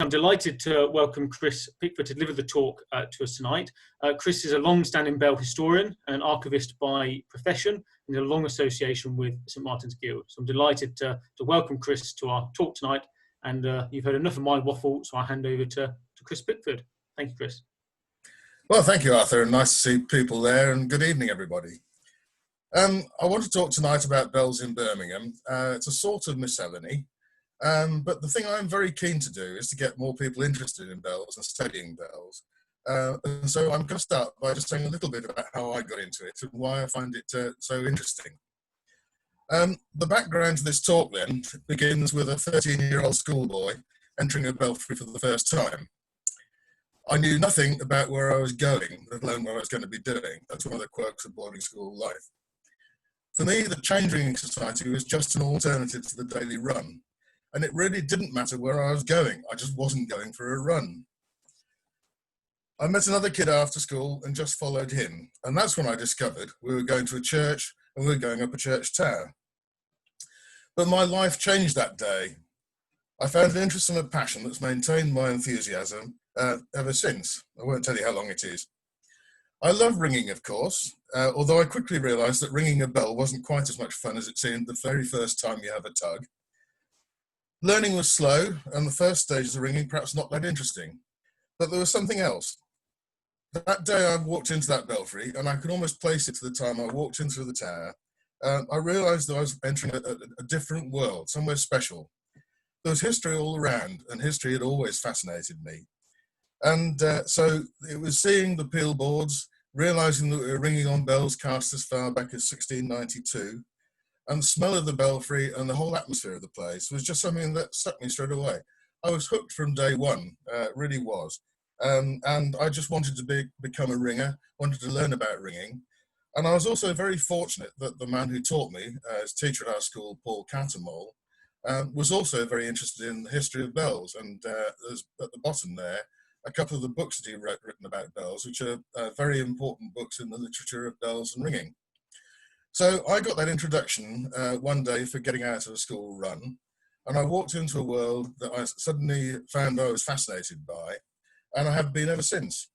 I'm delighted to welcome Chris Pickford to deliver the talk to us tonight. Chris is a long-standing Bell historian and an archivist by profession and a long association with St Martin's Guild. So I'm delighted to welcome Chris to our talk tonight. And you've heard enough of my waffle, so I'll hand over to Chris Pickford. Thank you, Chris. Well, thank you, Arthur, and nice to see people there, and good evening, everybody. I want to talk tonight about bells in Birmingham. It's a sort of miscellany. But the thing I'm very keen to do is to get more people interested in bells and studying bells. And so I'm going to start by just saying a little bit about how I got into it and why I find it so interesting. The background to this talk then begins with a 13-year-old schoolboy entering a belfry for the first time. I knew nothing about where I was going, let alone what I was going to be doing. That's one of the quirks of boarding school life. For me, the Change Ringing Society was just an alternative to the daily run. And it really didn't matter where I was going. I just wasn't going for a run. I met another kid after school and just followed him. And that's when I discovered we were going to a church and we were going up a church tower. But my life changed that day. I found an interest and a passion that's maintained my enthusiasm ever since. I won't tell you how long it is. I love ringing, of course, although I quickly realised that ringing a bell wasn't quite as much fun as it seemed the very first time you have a tug. Learning was slow, and the first stages of ringing perhaps not that interesting. But there was something else. That day I walked into that belfry, and I could almost place it to the time I walked in through the tower. I realised that I was entering a different world, somewhere special. There was history all around, and history had always fascinated me. And so it was seeing the peel boards, realising that we were ringing on bells cast as far back as 1692, and the smell of the belfry and the whole atmosphere of the place was just something that struck me straight away. I was hooked from day one, really was. And I just wanted to become a ringer, wanted to learn about ringing. And I was also very fortunate that the man who taught me, as teacher at our school, Paul Cattermole, was also very interested in the history of bells. And there's at the bottom there, a couple of the books that he written about bells, which are very important books in the literature of bells and ringing. So I got that introduction one day for getting out of a school run, and I walked into a world that I suddenly found I was fascinated by, and I have been ever since.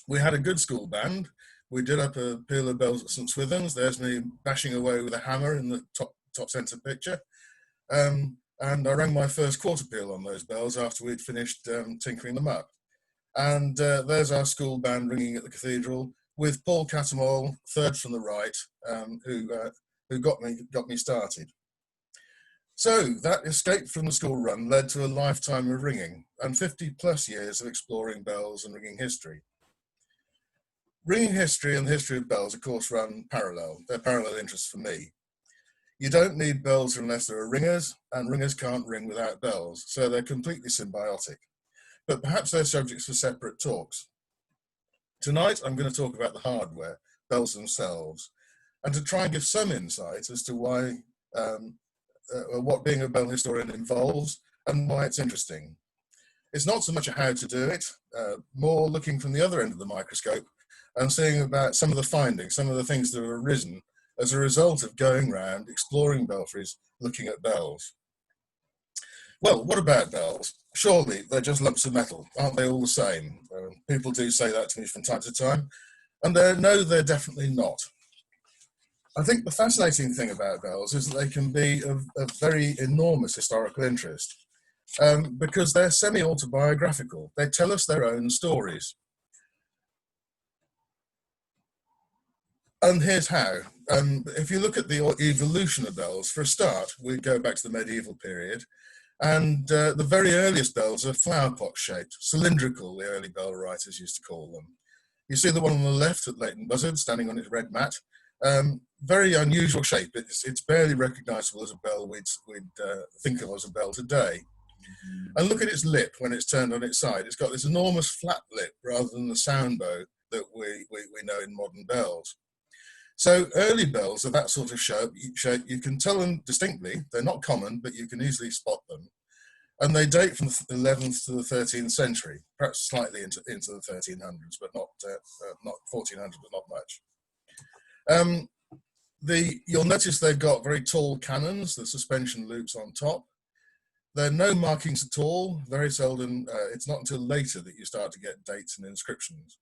We had a good school band. We did up a peal of bells at St Swithin's. There's me bashing away with a hammer in the top centre picture. And I rang my first quarter peal on those bells after we'd finished tinkering them up. And there's our school band ringing at the cathedral, with Paul Cattermole, third from the right, who got me started. So that escape from the school run led to a lifetime of ringing and 50 plus years of exploring bells and ringing history. Ringing history and the history of bells, of course, run parallel. They're parallel interests for me. You don't need bells unless there are ringers, and ringers can't ring without bells, so they're completely symbiotic. But perhaps they're subjects for separate talks. Tonight, I'm going to talk about the hardware, bells themselves, and to try and give some insight as to why, what being a bell historian involves and why it's interesting. It's not so much a how to do it, more looking from the other end of the microscope and seeing about some of the findings, some of the things that have arisen as a result of going around, exploring belfries, looking at bells. Well, what about bells? Surely they're just lumps of metal, aren't they all the same? People do say that to me from time to time, and no, they're definitely not. I think the fascinating thing about bells is that they can be of very enormous historical interest because they're semi-autobiographical. They tell us their own stories. And here's how. If you look at the evolution of bells, for a start, we go back to the medieval period, and the very earliest bells are flower pot shaped, cylindrical, the early bell writers used to call them. You see the one on the left at Leighton Buzzard, standing on its red mat. Very unusual shape. It's barely recognisable as a bell we'd think of as a bell today. And look at its lip when it's turned on its side. It's got this enormous flat lip rather than the sound bow that we know in modern bells. So early bells are that sort of shape. You can tell them distinctly. They're not common, but you can easily spot them. And they date from the 11th to the 13th century, perhaps slightly into the 1300s, but not 1400s, but not much. You'll notice they've got very tall cannons, the suspension loops on top. There are no markings at all, very seldom. It's not until later that you start to get dates and inscriptions.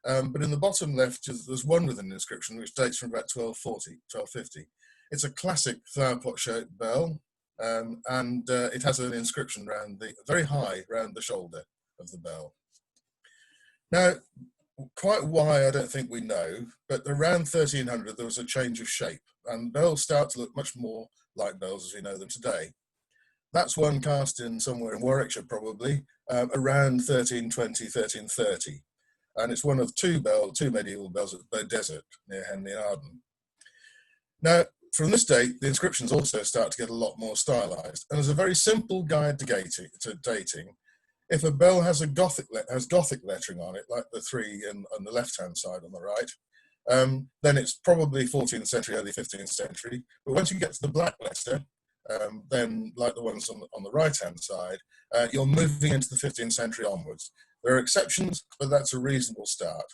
But in the bottom left, there's one with an inscription which dates from about 1240, 1250. It's a classic flower pot shaped bell, and it has an inscription very high round the shoulder of the bell. Now, quite why, I don't think we know, but around 1300 there was a change of shape, and bells start to look much more like bells as we know them today. That's one cast in somewhere in Warwickshire, probably, around 1320, 1330. And it's one of two medieval bells at Bow Desert near Henley and Arden. Now, from this date, the inscriptions also start to get a lot more stylized. And as a very simple guide to dating, if a bell has Gothic lettering on it, like the 3 on the left-hand side on the right, then it's probably 14th century, early 15th century. But once you get to the black letter, then like the ones on the right-hand side, you're moving into the 15th century onwards. There are exceptions, but that's a reasonable start.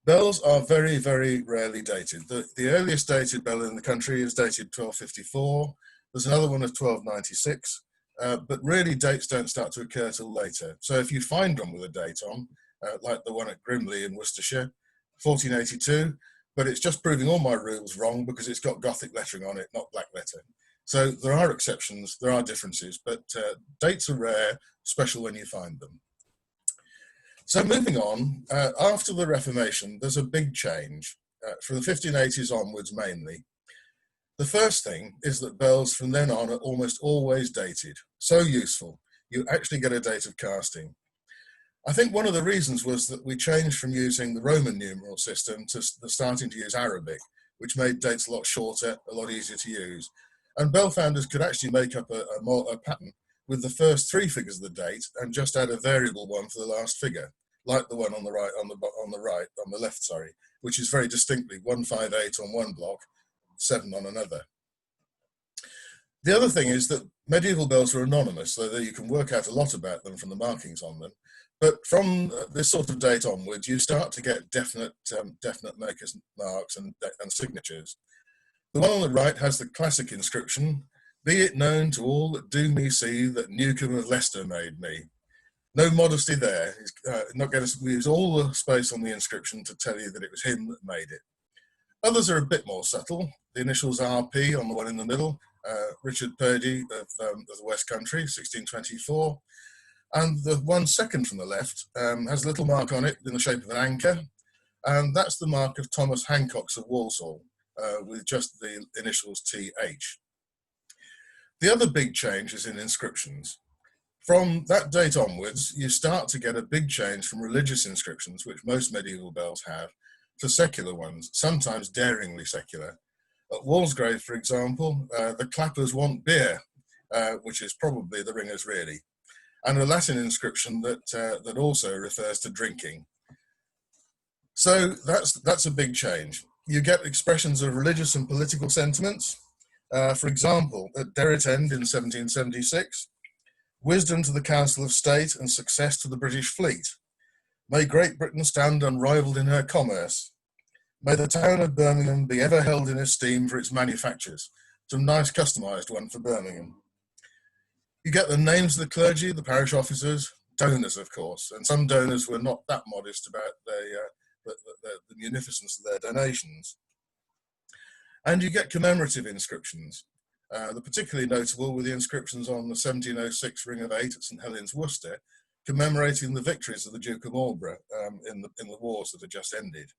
Bells are very, very rarely dated. The earliest dated bell in the country is dated 1254. There's another one of 1296, but really dates don't start to occur till later. So if you find one with a date on, like the one at Grimley in Worcestershire, 1482, but it's just proving all my rules wrong because it's got Gothic lettering on it, not black letter. So there are exceptions, there are differences, but dates are rare, special when you find them. So moving on, after the Reformation, there's a big change, from the 1580s onwards mainly. The first thing is that bells from then on are almost always dated. So useful, you actually get a date of casting. I think one of the reasons was that we changed from using the Roman numeral system to starting to use Arabic, which made dates a lot shorter, a lot easier to use. And bell founders could actually make up a pattern with the first 3 figures of the date and just add a variable one for the last figure, like the one on the left, which is very distinctly 158 on one block, 7 on another. The other thing is that medieval bells are anonymous, so that you can work out a lot about them from the markings on them. But from this sort of date onwards, you start to get definite makers' marks and signatures. The one on the right has the classic inscription, "Be it known to all that do me see that Newcomb of Leicester made me." No modesty there. He's not going to use all the space on the inscription to tell you that it was him that made it. Others are a bit more subtle. The initials RP on the one in the middle, Richard Purdy of the West Country, 1624. And the one second from the left has a little mark on it in the shape of an anchor. And that's the mark of Thomas Hancock's of Walsall, with just the initials TH. The other big change is in inscriptions. From that date onwards, you start to get a big change from religious inscriptions, which most medieval bells have, to secular ones, sometimes daringly secular. At Walsgrave, for example, the clappers want beer, which is probably the ringers really, and a Latin inscription that also refers to drinking. So that's a big change. You get expressions of religious and political sentiments. For example, at Derrit End in 1776, "Wisdom to the Council of State and success to the British fleet. May Great Britain stand unrivaled in her commerce. May the town of Birmingham be ever held in esteem for its manufactures." Some nice customised one for Birmingham. You get the names of the clergy, the parish officers, donors, of course, and some donors were not that modest about the munificence of their donations. And you get commemorative inscriptions. The particularly notable were the inscriptions on the 1706 Ring of 8 at St Helens, Worcester, commemorating the victories of the Duke of Marlborough in the wars that had just ended.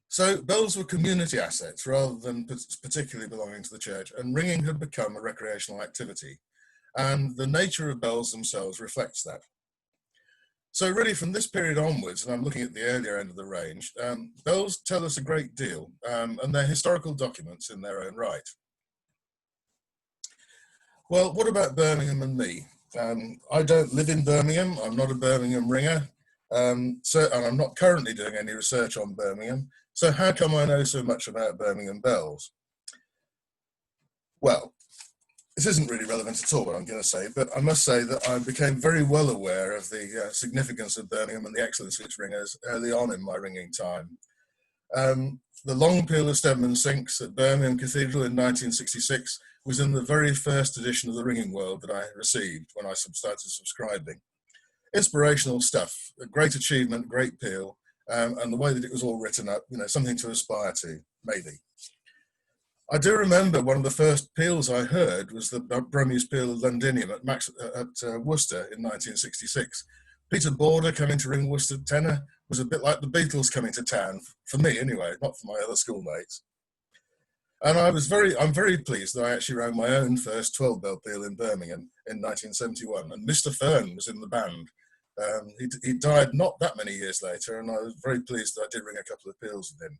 So bells were community assets rather than particularly belonging to the church, and ringing had become a recreational activity. And the nature of bells themselves reflects that. So really from this period onwards, and I'm looking at the earlier end of the range, bells tell us a great deal, and they're historical documents in their own right. Well, what about Birmingham and me? I don't live in Birmingham, I'm not a Birmingham ringer, and I'm not currently doing any research on Birmingham, so how come I know so much about Birmingham bells? Well, this isn't really relevant at all what I'm going to say, but I must say that I became very well aware of the significance of Birmingham and the excellence of its ringers early on in my ringing time. The long peal of Stedman sinks at Birmingham Cathedral in 1966 was in the very first edition of the Ringing World that I received when I started subscribing. Inspirational stuff, a great achievement, great peal, and the way that it was all written up, something to aspire to, maybe. I do remember one of the first peals I heard was the Brummie's peal of Londinium at Worcester in 1966. Peter Border coming to ring Worcester tenor was a bit like the Beatles coming to town, for me anyway, not for my other schoolmates. And I'm very pleased that I actually rang my own first 12-bell peal in Birmingham in 1971, and Mr. Fern was in the band. He died not that many years later, and I was very pleased that I did ring a couple of peals with him.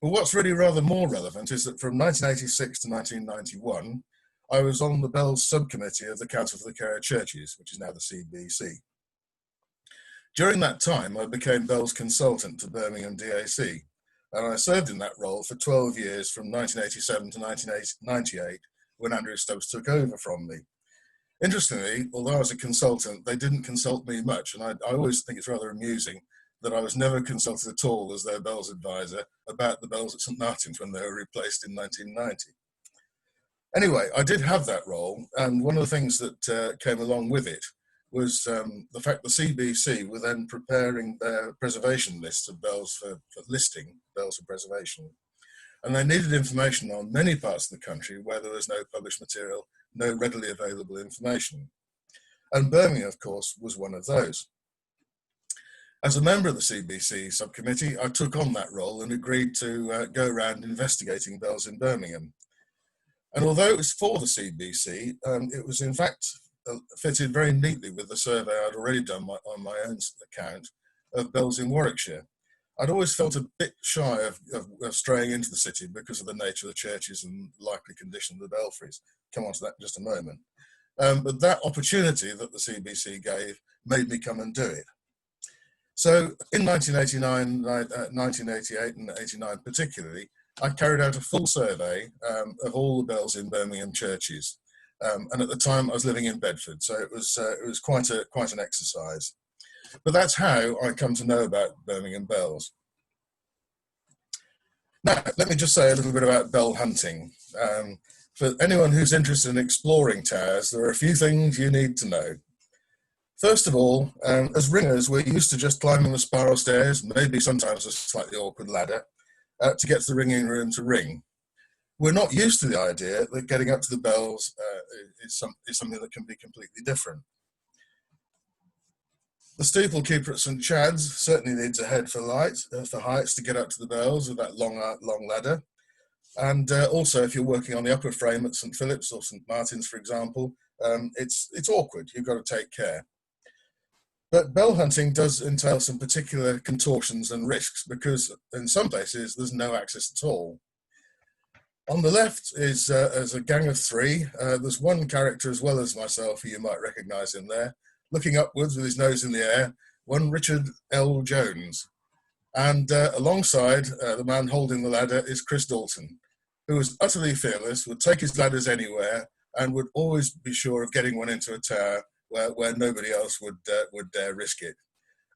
But what's really rather more relevant is that from 1986 to 1991, I was on the bells subcommittee of the Council for the Care of Churches, which is now the CBC. During that time, I became bells consultant to Birmingham DAC, and I served in that role for 12 years from 1987 to 1998, when Andrew Stubbs took over from me. Interestingly, although I was a consultant, they didn't consult me much, and I always think it's rather amusing that I was never consulted at all as their bells advisor about the bells at St Martin's when they were replaced in 1990. Anyway, I did have that role, and one of the things that came along with it was the fact the CBC were then preparing their preservation list of bells for listing bells for preservation. And they needed information on many parts of the country where there was no published material, no readily available information. And Birmingham, of course, was one of those. As a member of the CBC subcommittee, I took on that role and agreed to go around investigating bells in Birmingham. And although it was for the CBC, it was in fact fitted very neatly with the survey I'd already done on my own account of bells in Warwickshire. I'd always felt a bit shy of straying into the city because of the nature of the churches and likely condition of the belfries. Come on to that in just a moment. But that opportunity that the CBC gave made me come and do it. So in 1989, 1988 and 89 particularly, I carried out a full survey of all the bells in Birmingham churches. And at the time I was living in Bedford, so it was quite an exercise. But that's how I come to know about Birmingham bells. Now, let me just say a little bit about bell hunting. For anyone who's interested in exploring towers, there are a few things you need to know. First of all, as ringers, we're used to just climbing the spiral stairs, maybe sometimes a slightly awkward ladder, to get to the ringing room to ring. We're not used to the idea that getting up to the bells is something that can be completely different. The steeple keeper at St Chad's certainly needs a head for heights to get up to the bells with that long ladder. And also, if you're working on the upper frame at St Philip's or St Martin's, for example, it's awkward. You've got to take care. But bell hunting does entail some particular contortions and risks because in some places there's no access at all. On the left is a gang of three. There's one character as well as myself who you might recognise in there, looking upwards with his nose in the air, one Richard L. Jones. And alongside the man holding the ladder is Chris Dalton, who was utterly fearless, would take his ladders anywhere and would always be sure of getting one into a tower where nobody else would dare risk it.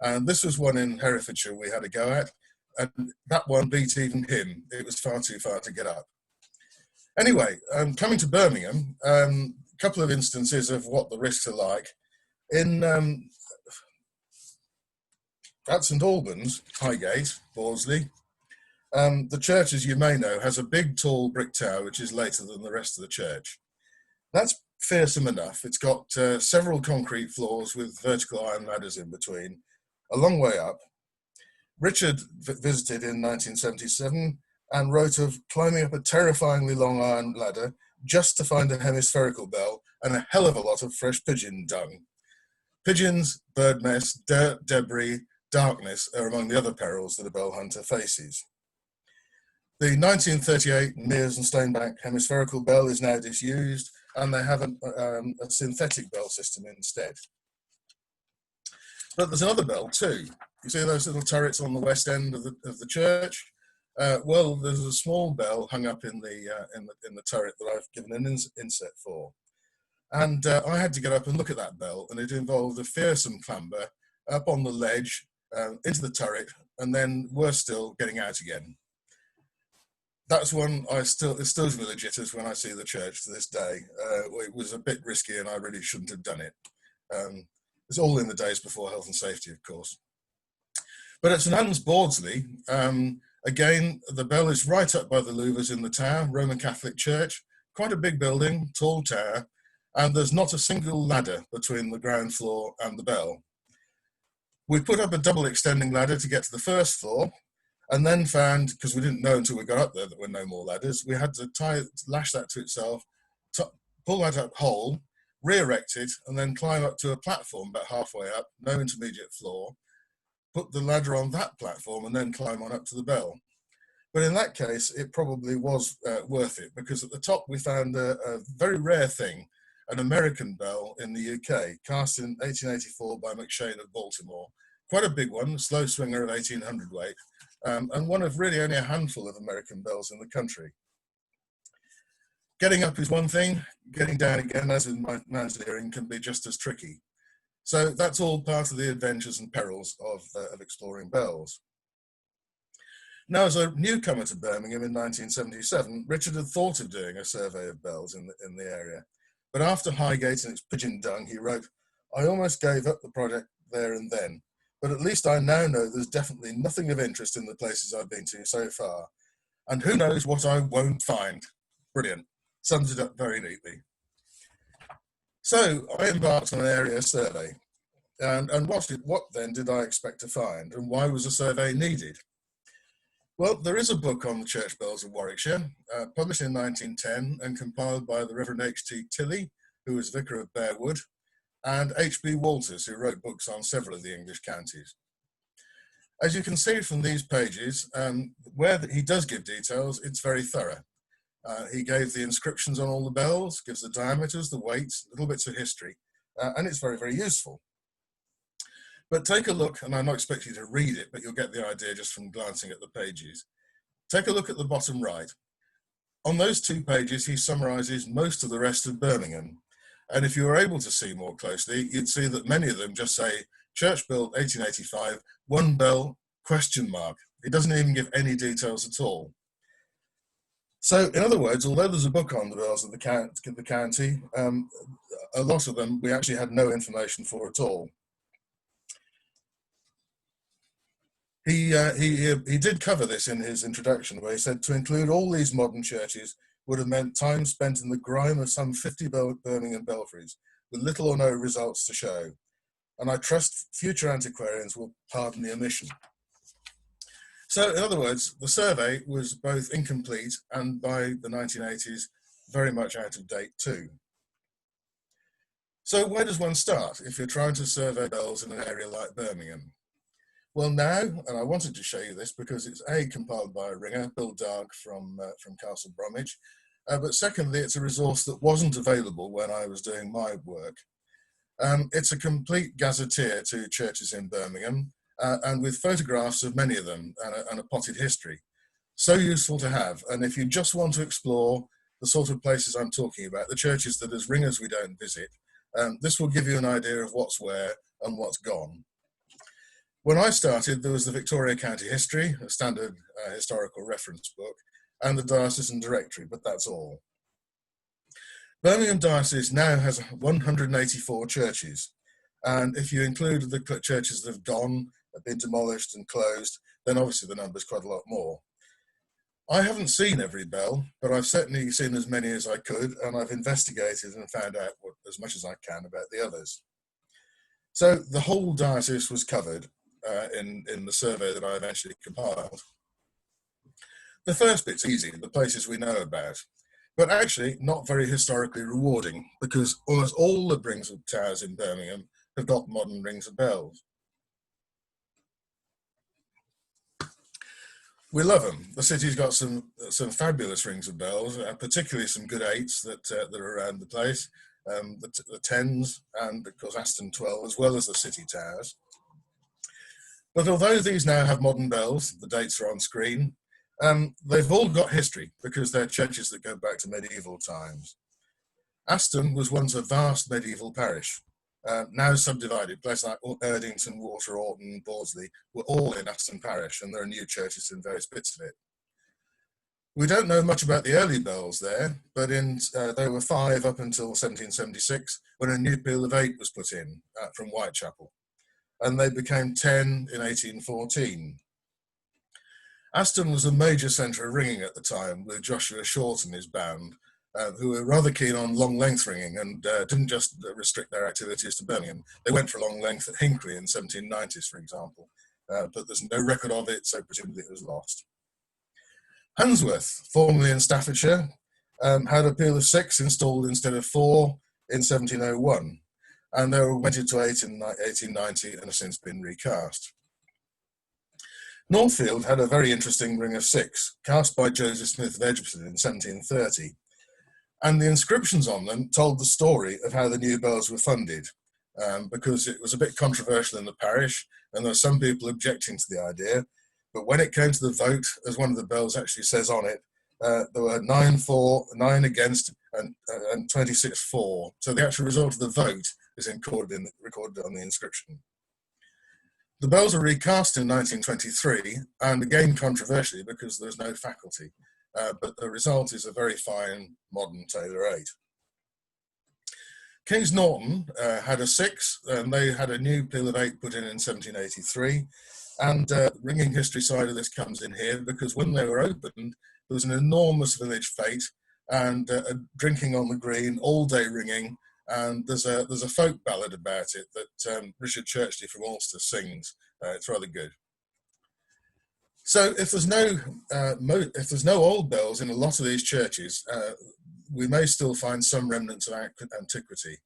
And this was one in Herefordshire we had a go at, and that one beat even him. It was far too far to get up. Anyway, coming to Birmingham, a couple of instances of what the risks are like. At St Albans, Highgate, Borsley, the church, as you may know, has a big, tall brick tower which is later than the rest of the church. That's fearsome enough. It's got several concrete floors with vertical iron ladders in between, a long way up. Richard visited in 1977 and wrote of climbing up a terrifyingly long iron ladder just to find a hemispherical bell and a hell of a lot of fresh pigeon dung. Pigeons, bird mess, dirt, debris, darkness are among the other perils that a bell hunter faces. The 1938 Mears and Stonebank hemispherical bell is now disused, and they have a synthetic bell system instead. But there's another bell too. You see those little turrets on the west end of the church? Well, there's a small bell hung up in the turret that I've given an inset for. And I had to get up and look at that bell, and it involved a fearsome clamber up on the ledge into the turret, and then worse still, getting out again. That's one it still gives me the jitters when I see the church to this day. It was a bit risky and I really shouldn't have done it. It's all in the days before health and safety, of course. But at St Anne's Bawdsley, again, the bell is right up by the louvers in the tower, Roman Catholic Church, quite a big building, tall tower, and there's not a single ladder between the ground floor and the bell. We put up a double extending ladder to get to the first floor, and then found, because we didn't know until we got up there that there were no more ladders, we had to lash that to itself, pull that up whole, re-erect it, and then climb up to a platform about halfway up, no intermediate floor, put the ladder on that platform, and then climb on up to the bell. But in that case, it probably was worth it, because at the top we found a very rare thing, an American bell in the UK, cast in 1884 by McShane of Baltimore. Quite a big one, a slow swinger of 1800 weight, and one of really only a handful of American bells in the country. Getting up is one thing, getting down again, as in mountaineering, can be just as tricky. So that's all part of the adventures and perils of exploring bells. Now, as a newcomer to Birmingham in 1977, Richard had thought of doing a survey of bells in the area. But after Highgate and its pigeon dung, he wrote, "I almost gave up the project there and then, but at least I now know there's definitely nothing of interest in the places I've been to so far. And who knows what I won't find." Brilliant. Sums it up very neatly. So I embarked on an area survey. And what then did I expect to find? And why was a survey needed? Well, there is a book on the church bells of Warwickshire, published in 1910 and compiled by the Reverend H.T. Tilley, who was Vicar of Bearwood, and H.B. Walters, who wrote books on several of the English counties. As you can see from these pages, where he does give details, it's very thorough. He gave the inscriptions on all the bells, gives the diameters, the weights, little bits of history, and it's very, very useful. But take a look, and I'm not expecting you to read it, but you'll get the idea just from glancing at the pages. Take a look at the bottom right. On those 2 pages, he summarises most of the rest of Birmingham. And if you were able to see more closely, you'd see that many of them just say, church built 1885, one bell, question mark. It doesn't even give any details at all. So, in other words, although there's a book on the bells of the county, a lot of them we actually had no information for at all. He did cover this in his introduction, where he said to include all these modern churches would have meant time spent in the grime of some 50 Birmingham belfries, with little or no results to show. And I trust future antiquarians will pardon the omission. So, in other words, the survey was both incomplete and by the 1980s, very much out of date too. So where does one start if you're trying to survey bells in an area like Birmingham? Well, now, and I wanted to show you this because it's compiled by a ringer, Bill Darg from Castle Bromwich, but secondly, it's a resource that wasn't available when I was doing my work. It's a complete gazetteer to churches in Birmingham, and with photographs of many of them and a potted history. So useful to have, and if you just want to explore the sort of places I'm talking about, the churches that as ringers we don't visit, this will give you an idea of what's where and what's gone. When I started, there was the Victoria County History, a standard historical reference book, and the Diocesan Directory, but that's all. Birmingham Diocese now has 184 churches, and if you include the churches that have gone, have been demolished and closed, then obviously the number's quite a lot more. I haven't seen every bell, but I've certainly seen as many as I could, and I've investigated and found out as much as I can about the others. So the whole diocese was covered in the survey that I eventually compiled. The first bit's easy, the places we know about, but actually not very historically rewarding because almost all the rings of towers in Birmingham have got modern rings of bells. We love them. The city's got some fabulous rings of bells, particularly some good 8s that are around the place, the 10s and of course Aston 12, as well as the city towers. But although these now have modern bells, the dates are on screen, they've all got history because they're churches that go back to medieval times. Aston was once a vast medieval parish. now subdivided. Places like Erdington, Water, Orton, Bordesley were all in Aston Parish, and there are new churches in various bits of it. We don't know much about the early bells there, but there were 5 up until 1776, when a new peal of 8 was put in from Whitechapel, and they became 10 in 1814. Aston was a major centre of ringing at the time, with Joshua Short and his band, who were rather keen on long length ringing and didn't just restrict their activities to Birmingham. They went for long length at Hinckley in 1790s, for example, but there's no record of it, so presumably it was lost. Handsworth, formerly in Staffordshire, had a peal of 6 installed instead of 4 in 1701, and they were augmented to 8 in 1890 and have since been recast. Northfield had a very interesting ring of 6, cast by Joseph Smith of Edgbaston in 1730, and the inscriptions on them told the story of how the new bells were funded, because it was a bit controversial in the parish, and there were some people objecting to the idea. But when it came to the vote, as one of the bells actually says on it, there were 9 for, 9 against, and 26 for. So the actual result of the vote is recorded on the inscription. The bells were recast in 1923, and again controversially because there's no faculty. But the result is a very fine modern Taylor 8. Kings Norton had a 6, and they had a new peal of 8 put in 1783. And the ringing history side of this comes in here, because when they were opened, there was an enormous village fete and drinking on the green, all day ringing. And there's a folk ballad about it that Richard Churchley from Ulster sings. It's rather good. So if there's no old bells in a lot of these churches, we may still find some remnants of antiquity.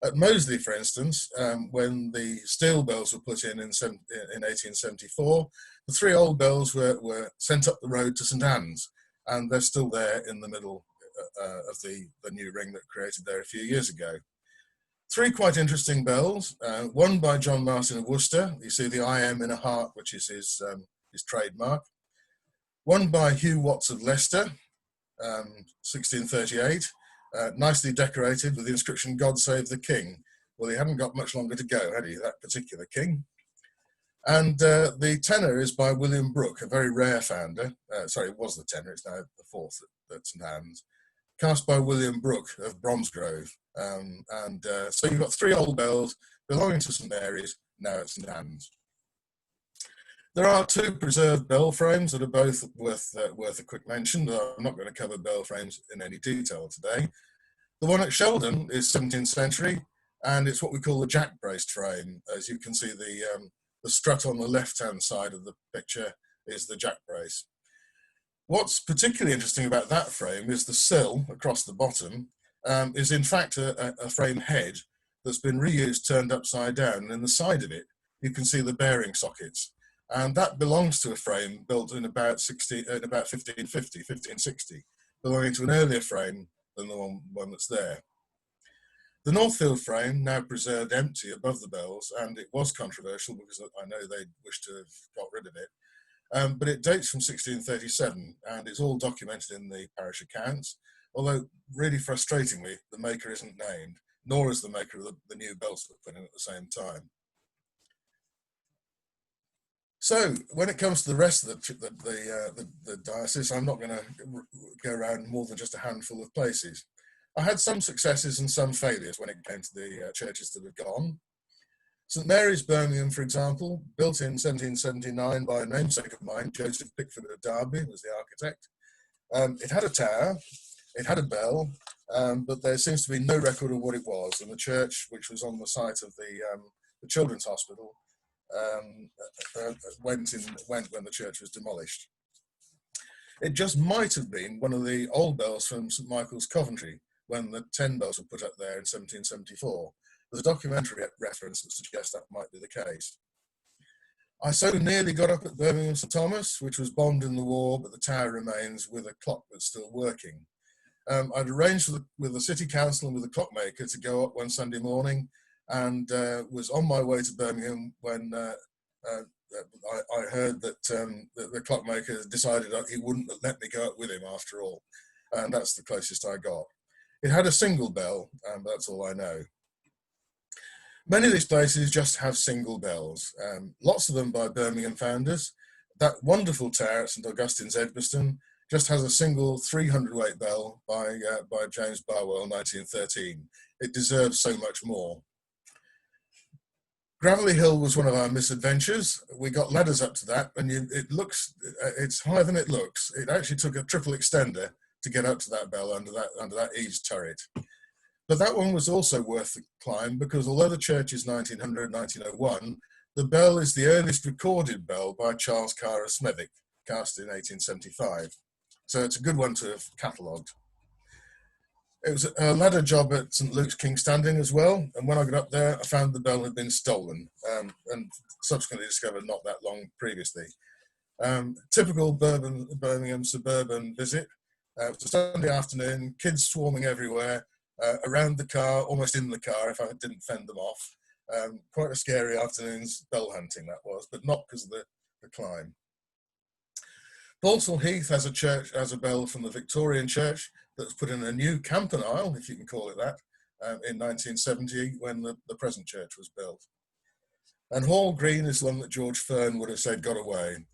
At Moseley, for instance, when the steel bells were put in 1874, the 3 old bells were sent up the road to St Anne's, and they're still there in the middle of the new ring that created there a few years ago. 3 quite interesting bells, one by John Martin of Worcester. You see the IM in a heart, which is his trademark. One by Hugh Watts of Leicester, 1638. Nicely decorated with the inscription, "God save the King." Well, he hadn't got much longer to go, had he, that particular king? And the tenor is by William Brooke, a very rare founder. Sorry, it was the tenor, it's now the 4th at St Anne's. Cast by William Brooke of Bromsgrove. So you've got 3 old bells belonging to St Mary's, now at St Anne's. There are 2 preserved bell frames that are both worth a quick mention. I'm not going to cover bell frames in any detail today. The one at Sheldon is 17th century, and it's what we call the jack-braced frame. As you can see, the strut on the left-hand side of the picture is the jack brace. What's particularly interesting about that frame is the sill across the bottom is in fact a frame head that's been reused, turned upside down, and in the side of it you can see the bearing sockets. And that belongs to a frame built in about 1560, belonging to an earlier frame than the one that's there. The Northfield frame, now preserved empty above the bells, and it was controversial because I know they wished to have got rid of it, but it dates from 1637, and it's all documented in the parish accounts, although really frustratingly, the maker isn't named, nor is the maker of the new bells that were put in at the same time. So when it comes to the rest of the diocese, I'm not going to go around more than just a handful of places. I had some successes and some failures when it came to the churches that have gone. St Mary's, Birmingham, for example, built in 1779 by a namesake of mine, Joseph Pickford of Derby, was the architect. It had a tower, it had a bell, but there seems to be no record of what it was. And the church, which was on the site of the Children's Hospital, went when the church was demolished. It just might have been one of the old bells from St Michael's, Coventry, when the 10 bells were put up there in 1774. There's a documentary reference that suggests that might be the case. I so nearly got up at Birmingham St Thomas, which was bombed in the war, but the tower remains with a clock that's still working. I'd arranged with the city council and with the clockmaker to go up one Sunday morning, and was on my way to Birmingham when I heard that the clockmaker decided that he wouldn't let me go up with him after all, and that's the closest I got. It had a single bell, but that's all I know. Many of these places just have single bells, lots of them by Birmingham founders. That wonderful tower at St Augustine's, Edgbaston, just has a single 300-weight bell by James Barwell, 1913. It deserves so much more. Gravelly Hill was one of our misadventures. We got ladders up to that, and it's higher than it looks. It actually took a triple extender to get up to that bell under that eaves turret. But that one was also worth the climb, because although the church is 1900, 1901, the bell is the earliest recorded bell by Charles Carr of Smethwick, cast in 1875. So it's a good one to have catalogued. It was a ladder job at St Luke's King's Standing as well, and when I got up there, I found the bell had been stolen, and subsequently discovered not that long previously. Typical Birmingham suburban visit. It was a Sunday afternoon, kids swarming everywhere, around the car, almost in the car if I didn't fend them off. Quite a scary afternoon's bell hunting that was, but not because of the climb. Balsall Heath has a bell from the Victorian church that was put in a new campanile, if you can call it that, in 1970 when the present church was built. And Hall Green is one that George Fern would have said got away.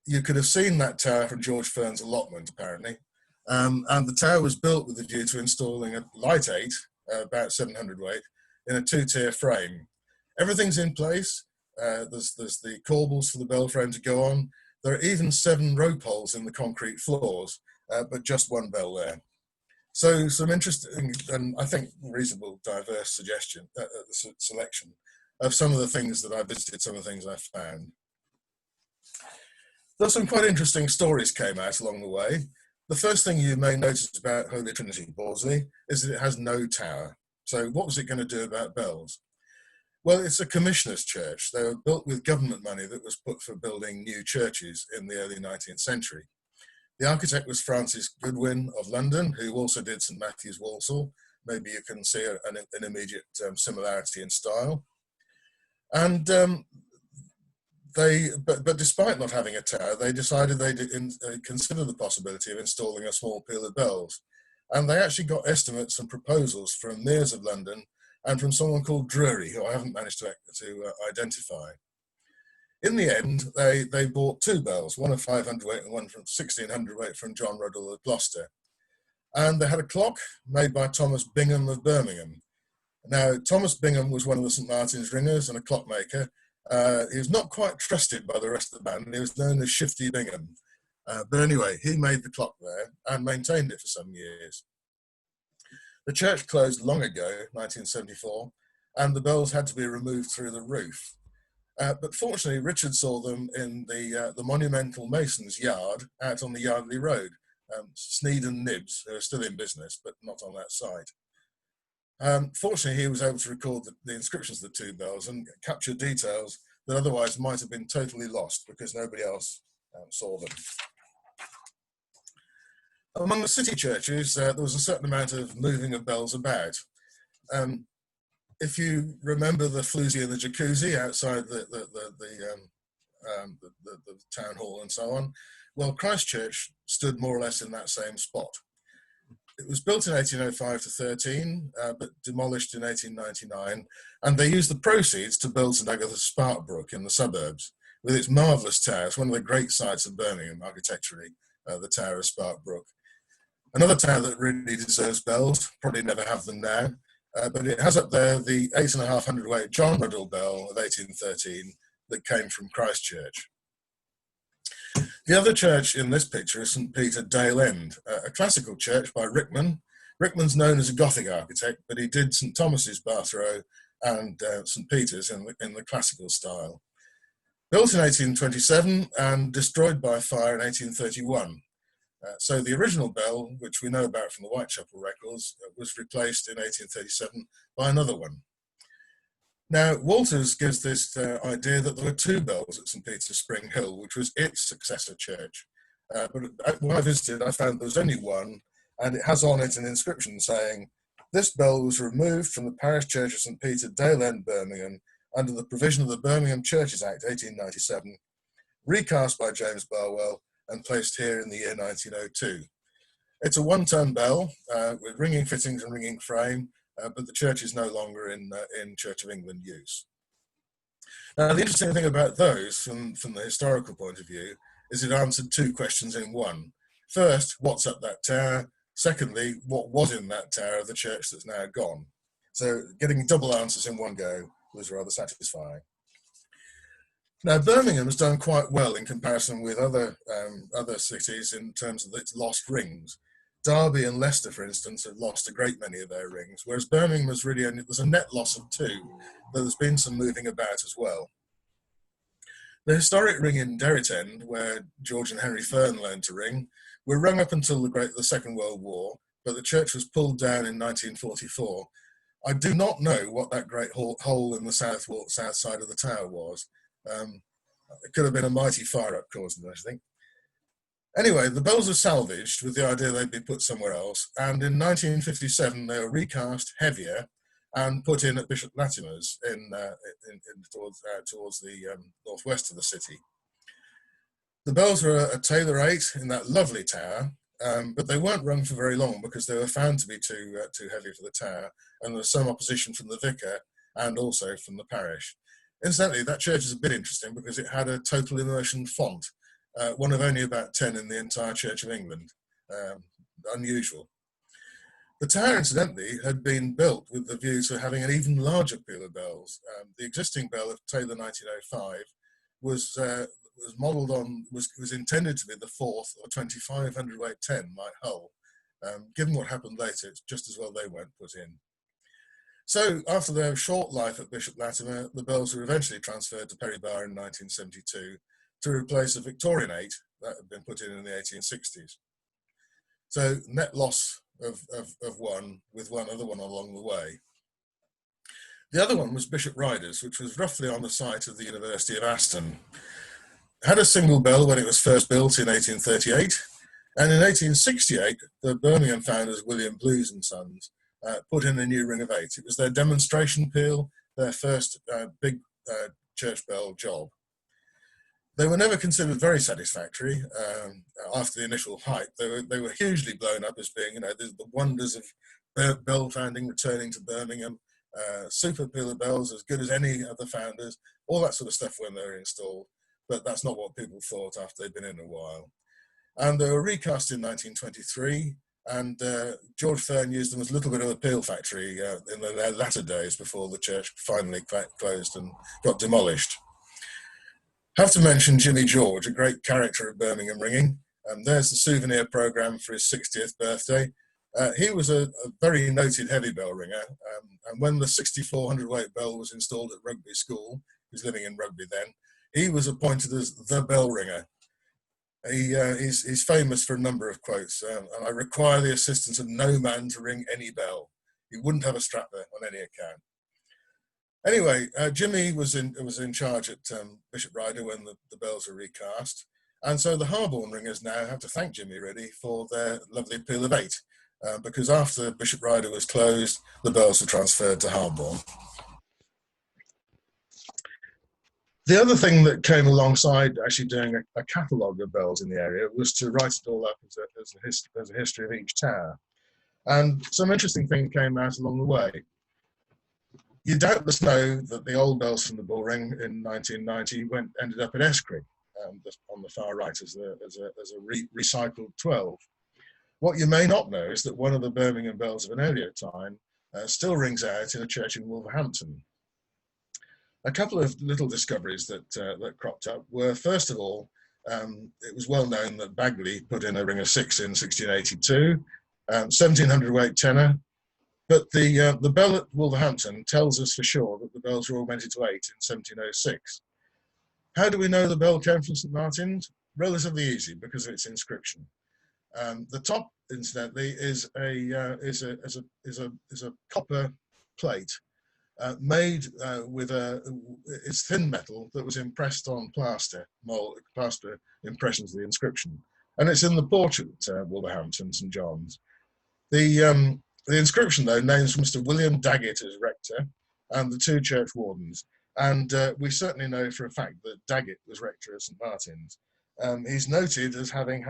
You could have seen that tower from George Fern's allotment, apparently. And the tower was built with a view to installing a light 8, about 700 weight, in a 2-tier frame. Everything's in place. There's the corbels for the bell frame to go on. There are even 7 rope holes in the concrete floors, but just one bell there. So some interesting and I think reasonable diverse selection of some of the things that I visited, some of the things I found. There's some quite interesting stories came out along the way. The first thing you may notice about Holy Trinity, Borsley, is that it has no tower. So what was it going to do about bells? Well, it's a commissioner's church. They were built with government money that was put for building new churches in the early 19th century. The architect was Francis Goodwin of London, who also did St Matthew's, Walsall. Maybe you can see an immediate similarity in style. And but despite not having a tower, they decided they'd consider the possibility of installing a small peal of bells. And they actually got estimates and proposals from Mayors of London and from someone called Drury, who I haven't managed to identify. In the end, they bought 2 bells, one of 500 weight and one from 1600 weight from John Ruddle of Gloucester. And they had a clock made by Thomas Bingham of Birmingham. Now, Thomas Bingham was one of the St Martin's ringers and a clockmaker. He was not quite trusted by the rest of the band. He was known as Shifty Bingham. But anyway, he made the clock there and maintained it for some years. The church closed long ago, 1974, and the bells had to be removed through the roof. But fortunately, Richard saw them in the monumental mason's yard out on the Yardley Road. Sneed and Nibbs, who are still in business, but not on that site. Fortunately, he was able to record the inscriptions of the 2 bells and capture details that otherwise might have been totally lost because nobody else saw them. Among the city churches, there was a certain amount of moving of bells about. If you remember the floozy and the jacuzzi outside the town hall and so on, well, Christchurch stood more or less in that same spot. It was built in 1805 to 13, but demolished in 1899, and they used the proceeds to build St Agatha's Sparkbrook in the suburbs, with its marvellous towers, one of the great sights of Birmingham architecturally, the Tower of Sparkbrook. Another tower that really deserves bells, probably never have them now, but it has up there the 8,500 weight John Ruddle bell of 1813 that came from Christchurch. The other church in this picture is St Peter, Dale End, a classical church by Rickman. Rickman's known as a Gothic architect, but he did St Thomas's Bathrow and St Peter's in the classical style. Built in 1827 and destroyed by fire in 1831. So the original bell, which we know about from the Whitechapel records, was replaced in 1837 by another one. Now, Walters gives this idea that there were 2 bells at St Peter's Spring Hill, which was its successor church. But when I visited, I found there was only one, and it has on it an inscription saying, "This bell was removed from the parish church of St Peter, Dale End, Birmingham, under the provision of the Birmingham Churches Act 1897, recast by James Barwell, and placed here in the year 1902. It's a 1-ton bell with ringing fittings and ringing frame, but the church is no longer in Church of England use. Now, the interesting thing about those, from the historical point of view, is it answered two questions in one. First, what's up that tower? Secondly, what was in that tower of the church that's now gone? So getting double answers in one go was rather satisfying. Now, Birmingham has done quite well in comparison with other cities in terms of its lost rings. Derby and Leicester, for instance, have lost a great many of their rings, whereas Birmingham was really only, there's a net loss of 2, though there's been some moving about as well. The historic ring in Derrit End, where George and Henry Fern learned to ring, were rung up until the Second World War, but the church was pulled down in 1944. I do not know what that great hole in the south side of the tower was. It could have been a mighty fire-up caused it, I think. Anyway, the bells were salvaged with the idea they'd be put somewhere else, and in 1957 they were recast heavier and put in at Bishop Latimer's towards the northwest of the city. The bells were a Taylor 8 in that lovely tower, but they weren't rung for very long because they were found to be too heavy for the tower, and there was some opposition from the vicar and also from the parish. Incidentally, that church is a bit interesting because it had a total immersion font, one of only about 10 in the entire Church of England. Unusual. The tower, incidentally, had been built with the view to having an even larger peal of bells. The existing bell of Taylor 1905 was modelled on, was intended to be the 4th or 2500 weight 10 like Hull. Given what happened later, it's just as well they weren't put in. So after their short life at Bishop Latimer, the bells were eventually transferred to Perry Bar in 1972 to replace a Victorian 8 that had been put in the 1860s. So net loss of 1 with one other one along the way. The other one was Bishop Ryder's, which was roughly on the site of the University of Aston. It had a single bell when it was first built in 1838, and in 1868, the Birmingham founders, William Blues and Sons, put in a new ring of 8. It was their demonstration peal, their first big church bell job. They were never considered very satisfactory after the initial hype. They were hugely blown up as being, the wonders of bell founding returning to Birmingham, super peal of bells as good as any of the founders, all that sort of stuff when they were installed. But that's not what people thought after they'd been in a while. And they were recast in 1923, and George Fern used them as a little bit of a peal factory in their latter days before the church finally closed and got demolished. Have to mention Jimmy George, a great character of Birmingham ringing. There's the souvenir programme for his 60th birthday. He was a very noted heavy bell ringer, and when the 6400 weight bell was installed at Rugby School, he was living in Rugby then, he was appointed as the bell ringer. He's famous for a number of quotes. I require the assistance of no man to ring any bell. He wouldn't have a strapper on any account. Anyway, Jimmy was in charge at Bishop Ryder when the bells were recast, and so the Harborne ringers now have to thank Jimmy really for their lovely peal of 8, because after Bishop Ryder was closed, the bells were transferred to Harborne. The other thing that came alongside actually doing a catalogue of bells in the area was to write it all up as a history of each tower, and some interesting things came out along the way. You doubtless know that the old bells from the Bull Ring in 1990 ended up at Escrig, on the far right as a recycled 12. What you may not know is that one of the Birmingham bells of an earlier time still rings out in a church in Wolverhampton. A couple of little discoveries that cropped up were, first of all, it was well known that Bagley put in a ring of 6 in 1682, 1700 weight tenor. But the bell at Wolverhampton tells us for sure that the bells were augmented to 8 in 1706. How do we know the bell came from St Martin's? Relatively easy, because of its inscription. The top, incidentally, is a copper plate made with it's thin metal that was impressed on plaster impressions of the inscription, and it's in the porch at Wolverhampton, St John's. The inscription, though, names Mr. William Daggett as rector and the 2 church wardens. And we certainly know for a fact that Daggett was rector of St Martin's. He's noted as having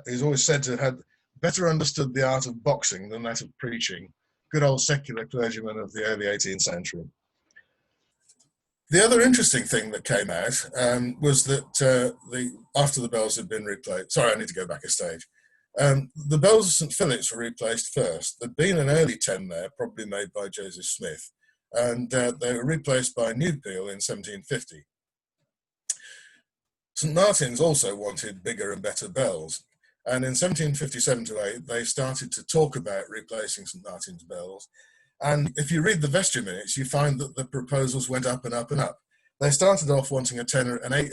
he's always said to have had better understood the art of boxing than that of preaching. good old secular clergymen of the early 18th century. The other interesting thing that came out was that after the bells had been replaced, sorry, I need to go back a stage. The bells of St. Philip's were replaced first. There'd been an early 10 there, probably made by Joseph Smith, and they were replaced by new peal in 1750. St. Martin's also wanted bigger and better bells, and in 1757 to 8, they started to talk about replacing St. Martin's bells. And if you read the vestry minutes, you find that the proposals went up and up and up. They started off wanting a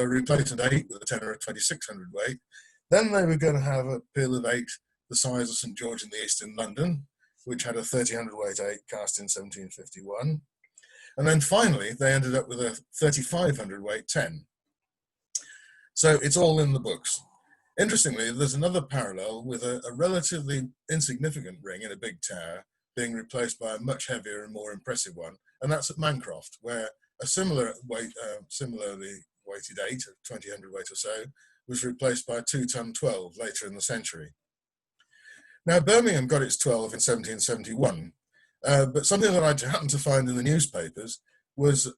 replacement 8 with a tenor of 2600 weight. Then they were going to have a peal of 8 the size of St. George in the East in London, which had a 3000 weight 8 cast in 1751. And then finally, they ended up with a 3500 weight 10. So it's all in the books. Interestingly, there's another parallel with a relatively insignificant ring in a big tower being replaced by a much heavier and more impressive one, and that's at Mancroft, where a similarly weighted 8, of 2000 weight or so, was replaced by a 2-ton 12 later in the century. Now, Birmingham got its 12 in 1771, but something that I happened to find in the newspapers was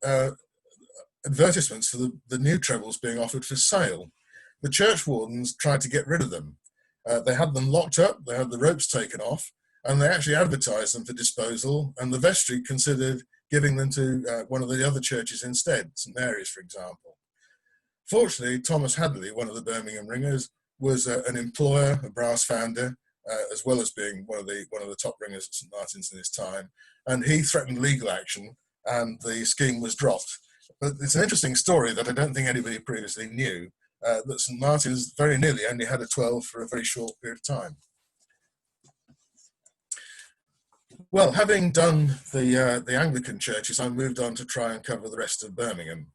advertisements for the new trebles being offered for sale. The church wardens tried to get rid of them. They had them locked up, they had the ropes taken off, and they actually advertised them for disposal, and the vestry considered giving them to one of the other churches instead, St. Mary's, for example. Fortunately, Thomas Hadley, one of the Birmingham ringers, was an employer, a brass founder, as well as being one of the top ringers at St. Martin's in his time, and he threatened legal action, and the scheme was dropped. But it's an interesting story that I don't think anybody previously knew, that St. Martin's very nearly only had a 12 for a very short period of time. Well, having done the Anglican churches, I moved on to try and cover the rest of Birmingham.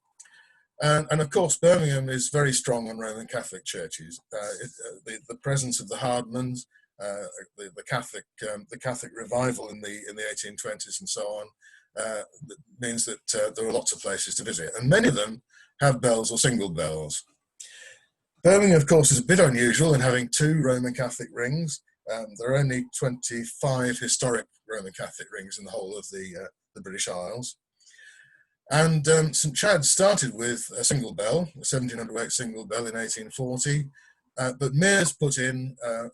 And of course, Birmingham is very strong on Roman Catholic churches. The presence of the Hardmans, the Catholic revival in the 1820s and so on, means that there are lots of places to visit, and many of them have bells or single bells. Birmingham, of course, is a bit unusual in having 2 Roman Catholic rings. There are only 25 historic Roman Catholic rings in the whole of the British Isles. And St. Chad's started with a single bell, a 1700 weight single bell in 1840, but Mears put in a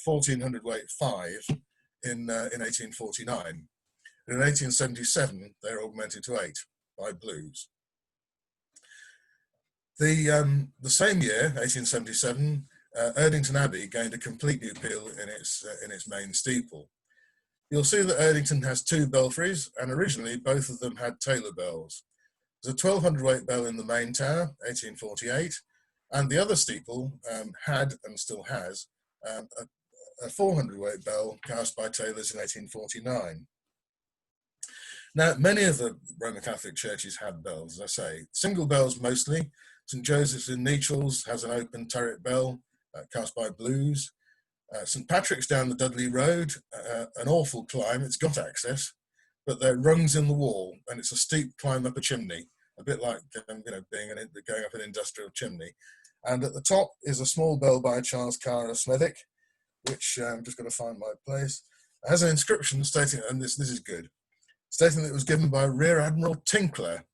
1400 weight 5 in 1849. And in 1877, they were augmented to 8 by Blues. The same year, 1877, Erdington Abbey gained a complete new peal in its main steeple. You'll see that Erdington has 2 belfries, and originally both of them had Taylor bells. There's a 1200 weight bell in the main tower, 1848, and the other steeple had and still has a 400 weight bell cast by Taylors in 1849. Now, many of the Roman Catholic churches had bells, as I say, single bells mostly. St. Joseph's in Nechells has an open turret bell cast by Blues. St. Patrick's down the Dudley Road, an awful climb. It's got access, but there are rungs in the wall, and it's a steep climb up a chimney, a bit like going up an industrial chimney. And at the top is a small bell by Charles Carr of Smethwick, which I'm just going to find my place. It has an inscription stating, and this is good, stating that it was given by Rear Admiral Tinkler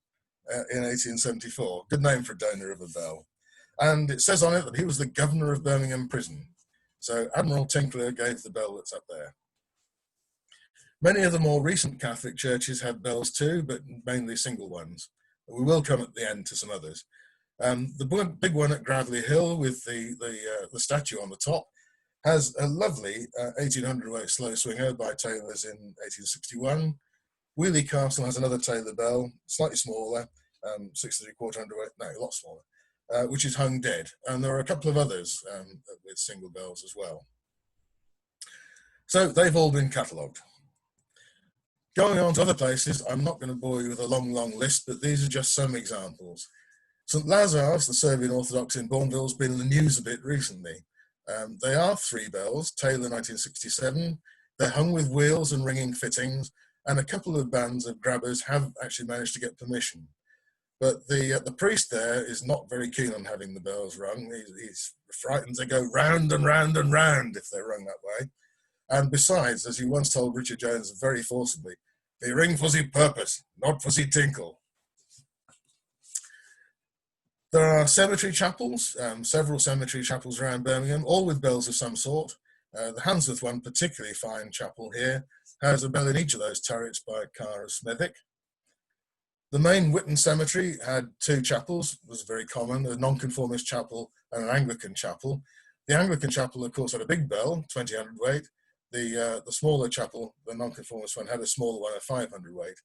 in 1874. Good name for a donor of a bell. And it says on it that he was the governor of Birmingham Prison. So Admiral Tinkler gave the bell that's up there. Many of the more recent Catholic churches have bells too, but mainly single ones. We will come at the end to some others. The big one at Gravely Hill with the statue on the top has a lovely 1800 weight slow swinger by Taylors in 1861. Wheelie Castle has another Taylor bell, slightly smaller, 6 3/4 weight, no, a lot smaller, which is hung dead. And there are a couple of others with single bells as well. So they've all been catalogued. Going on to other places, I'm not going to bore you with a long, long list, but these are just some examples. St. Lazar's, the Serbian Orthodox in Bourneville, has been in the news a bit recently. They are 3 bells, Taylor 1967. They're hung with wheels and ringing fittings, and a couple of bands of grabbers have actually managed to get permission. But the priest there is not very keen on having the bells rung. He's frightened they go round and round and round if they're rung that way. And besides, as he once told Richard Jones very forcibly, they ring for the purpose, not for the tinkle. There are cemetery chapels, several cemetery chapels around Birmingham, all with bells of some sort. The Handsworth one, particularly fine chapel here, has a bell in each of those turrets by Carr of Smethwick. The main Witton Cemetery had two chapels, was very common, a nonconformist chapel and an Anglican chapel. The Anglican chapel, of course, had a big bell, 20 hundredweight. The smaller chapel, the nonconformist one, had a smaller one, a 500 weight.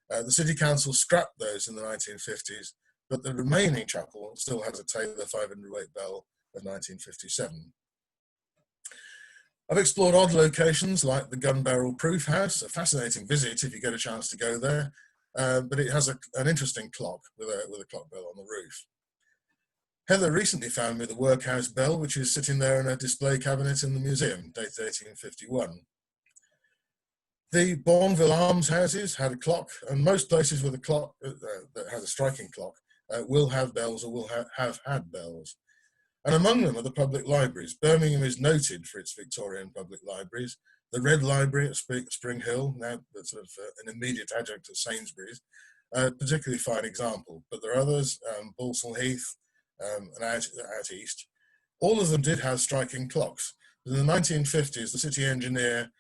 The City Council scrapped those in the 1950s, but the remaining chapel still has a Taylor 500 weight bell of 1957. I've explored odd locations like the Gun Barrel Proof House, a fascinating visit if you get a chance to go there, but it has an interesting clock with a clock bell on the roof. Heather recently found me the workhouse bell, which is sitting there in a display cabinet in the museum, dated 1851. The Bourneville Almshouses had a clock, and most places with a clock that has a striking clock will have bells or will have had bells. And among them are the public libraries. Birmingham is noted for its Victorian public libraries. The Red Library at Spring Hill, now that's sort of an immediate adjunct to Sainsbury's, particularly fine example. But there are others, Balsall Heath and out east. All of them did have striking clocks. In the 1950s, the city engineer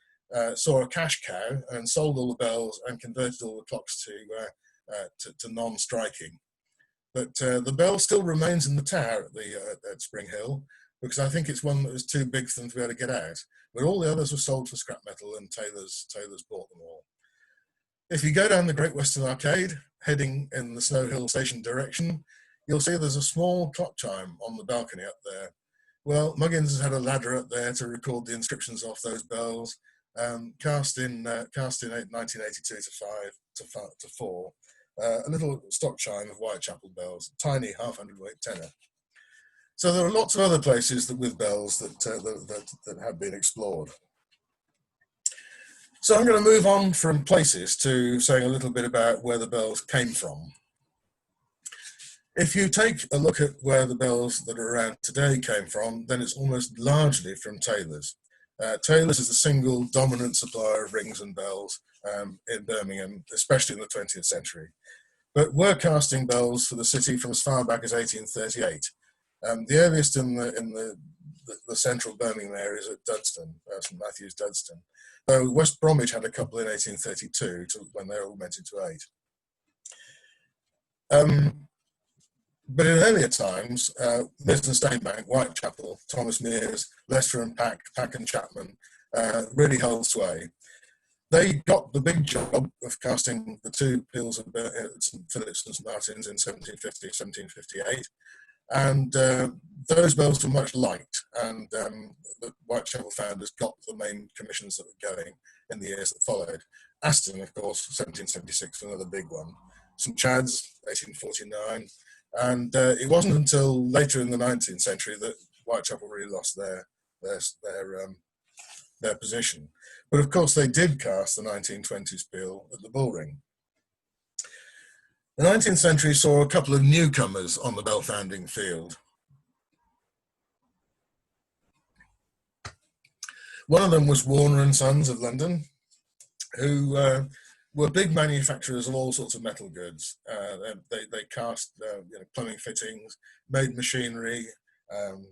saw a cash cow and sold all the bells and converted all the clocks to non-striking. But the bell still remains in the tower at Spring Hill, because I think it's one that was too big for them to be able to get out. But all the others were sold for scrap metal, and Taylor's bought them all. If you go down the Great Western Arcade, heading in the Snow Hill Station direction, you'll see there's a small clock chime on the balcony up there. Well, Muggins has had a ladder up there to record the inscriptions off those bells, cast in 1982 to 4. A little stock chime of Whitechapel bells, tiny 1/2 weight tenor. So there are lots of other places with bells that have been explored. So I'm going to move on from places to saying a little bit about where the bells came from. If you take a look at where the bells that are around today came from, then it's almost largely from Taylor's. Taylor's is the single dominant supplier of rings and bells in Birmingham, especially in the 20th century. But we're casting bells for the city from as far back as 1838. The earliest in the central Birmingham area is at Dudston, St Matthew's Dudston. Though West Bromwich had a couple in 1832 when they all went into 8. But in earlier times, Liston Steinbank, Whitechapel, Thomas Mears, Leicester and Pack and Chapman really held sway. They got the big job of casting the two peals of St Philip's and St Martin's in 1750, 1758. And those bells were much liked, and the Whitechapel founders got the main commissions that were going in the years that followed. Aston, of course, 1776, another big one. St Chad's, 1849. And it wasn't until later in the 19th century that Whitechapel really lost their position. But of course, they did cast the 1920s peal at the Bullring. The 19th century saw a couple of newcomers on the bell founding field. One of them was Warner and Sons of London, who were big manufacturers of all sorts of metal goods. They cast plumbing fittings, made machinery, and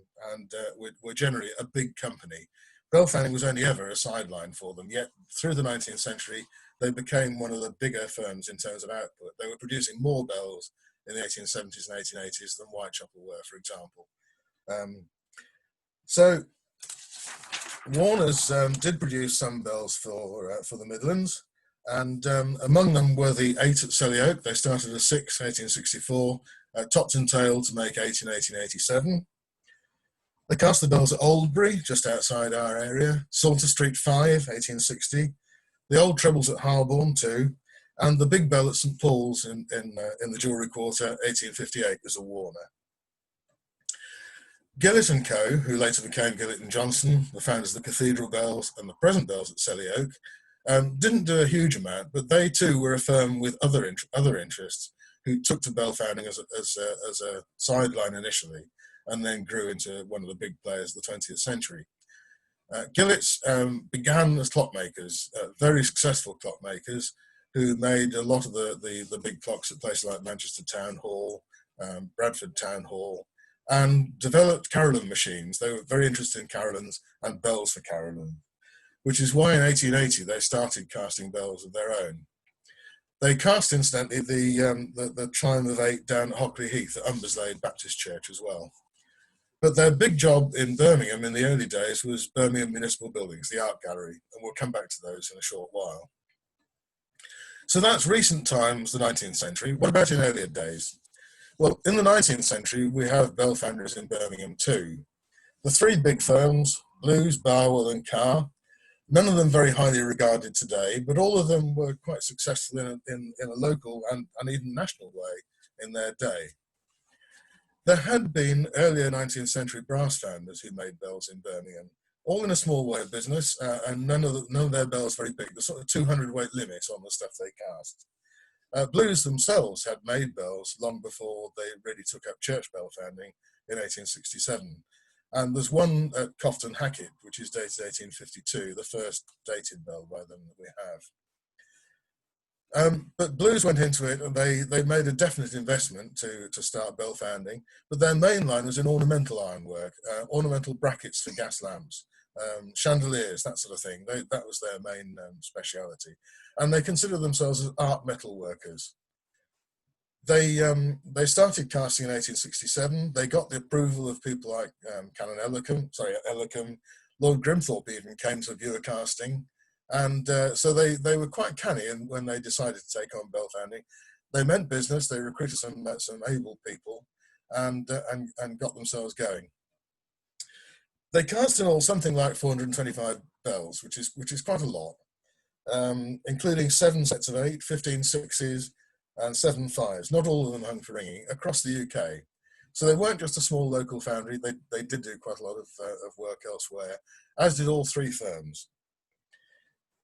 were generally a big company. Bell founding was only ever a sideline for them, yet through the 19th century, they became one of the bigger firms in terms of output. They were producing more bells in the 1870s and 1880s than Whitechapel were, for example. So Warner's did produce some bells for the Midlands, and among them were the 8 at Selly Oak. They started as 6, 1864, topped and tailed to make 8 in 1887. They cast the bells at Oldbury, just outside our area, Salter Street 5, 1860, the old trebles at Harborne 2, and the big bell at St Paul's in the Jewellery Quarter, 1858, was a Warner. Gillett and Co., who later became Gillett and Johnson, the founders of the Cathedral Bells and the present bells at Selly Oak, didn't do a huge amount, but they too were a firm with other interests who took to bell founding as a sideline initially, and then grew into one of the big players of the 20th century. Gillett's began as clockmakers, very successful clockmakers, who made a lot of the big clocks at places like Manchester Town Hall, Bradford Town Hall, and developed carillon machines. They were very interested in carillons and bells for carillon, which is why in 1880 they started casting bells of their own. They cast, incidentally, the chime of 8 down at Hockley Heath at Umberslade Baptist Church as well. But their big job in Birmingham in the early days was Birmingham Municipal Buildings, the Art Gallery, and we'll come back to those in a short while. So that's recent times, the 19th century. What about in earlier days? Well, in the 19th century, we have bell foundries in Birmingham too. The three big firms, Blues, Barwell and Carr, none of them very highly regarded today, but all of them were quite successful in a local and even national way in their day. There had been earlier 19th century brass founders who made bells in Birmingham, all in a small way of business, and none of their bells very big. The sort of 200 weight limit on the stuff they cast. Blues themselves had made bells long before they really took up church bell founding in 1867. And there's one at Cofton Hackett, which is dated 1852, the first dated bell by them that we have. But Blues went into it and they made a definite investment to start bell founding, but their main line was in ornamental ironwork, ornamental brackets for gas lamps, chandeliers, that sort of thing. That was their main speciality. And they considered themselves as art metal workers. They started casting in 1867. They got the approval of people like Canon Ellicombe. Lord Grimthorpe even came to view a casting. And so they were quite canny when they decided to take on bell founding. They meant business. They recruited some able people and got themselves going. They cast in all something like 425 bells, which is quite a lot, including 7 sets of 8, 15 sixes, and 7 fives. Not all of them hung for ringing across the UK. So they weren't just a small local foundry. They did do quite a lot of work elsewhere, as did all three firms.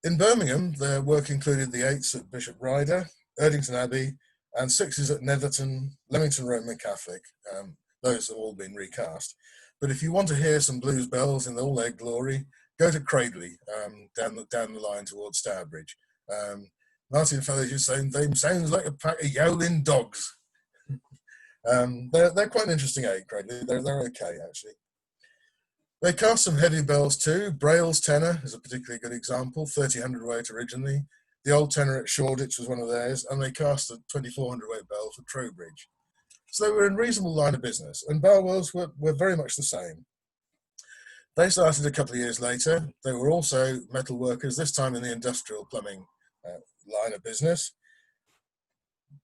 In Birmingham, their work included the 8s at Bishop Ryder, Erdington Abbey, and 6s at Netherton, Leamington Roman Catholic. Those have all been recast. But if you want to hear some blues bells in all their glory, go to Cradley, down the line towards Stourbridge. Martin Fellows is saying they sounds like a pack of yowling dogs. They're quite an interesting 8, Cradley. They're okay, actually. They cast some heavy bells too. Braille's tenor is a particularly good example, 3000 weight originally. The old tenor at Shoreditch was one of theirs, and they cast a 2400 weight bell for Trowbridge. So they were in reasonable line of business, and Barwell's were very much the same. They started a couple of years later. They were also metal workers, this time in the industrial plumbing line of business.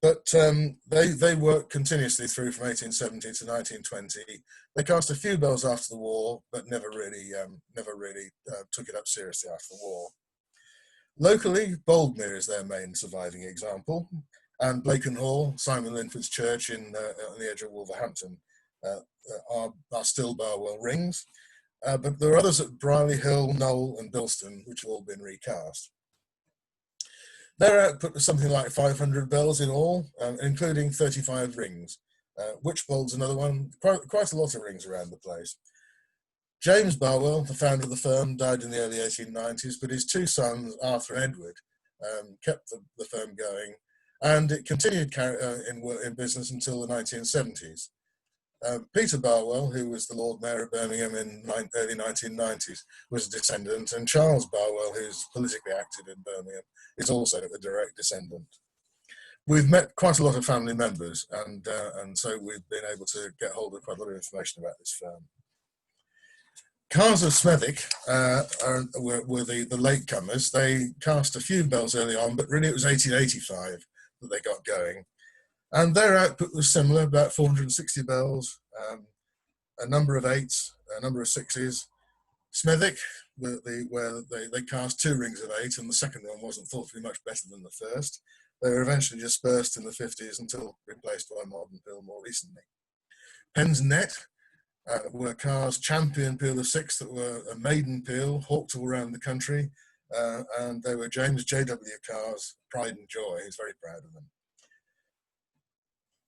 But they worked continuously through from 1870 to 1920. They cast a few bells after the war, but never really took it up seriously after the war. Locally, Boldmere is their main surviving example, and Blakenhall, Simon Linford's church on the edge of Wolverhampton, are still Barwell rings. But there are others at Briley Hill, Knoll, and Bilston, which have all been recast. Their output was something like 500 bells in all, including 35 rings. Witchbold's another one, quite a lot of rings around the place. James Barwell, the founder of the firm, died in the early 1890s, but his two sons, Arthur and Edward, kept the firm going, and it continued in business until the 1970s. Peter Barwell, who was the Lord Mayor of Birmingham in early 1990s, was a descendant, and Charles Barwell, who's politically active in Birmingham, is also a direct descendant. We've met quite a lot of family members, and so we've been able to get hold of quite a lot of information about this firm. Carrs of Smethwick were the latecomers. They cast a few bells early on, but really it was 1885 that they got going. And their output was similar, about 460 bells, a number of 8s, a number of 6s. Smethwick, where they cast 2 rings of 8, and the second one wasn't thought to be much better than the first. They were eventually dispersed in the 50s until replaced by modern peal more recently. Penn's Net were cars champion peal of 6 that were a maiden peal, hawked all around the country, and they were James J.W. Carr's pride and joy. He's very proud of them.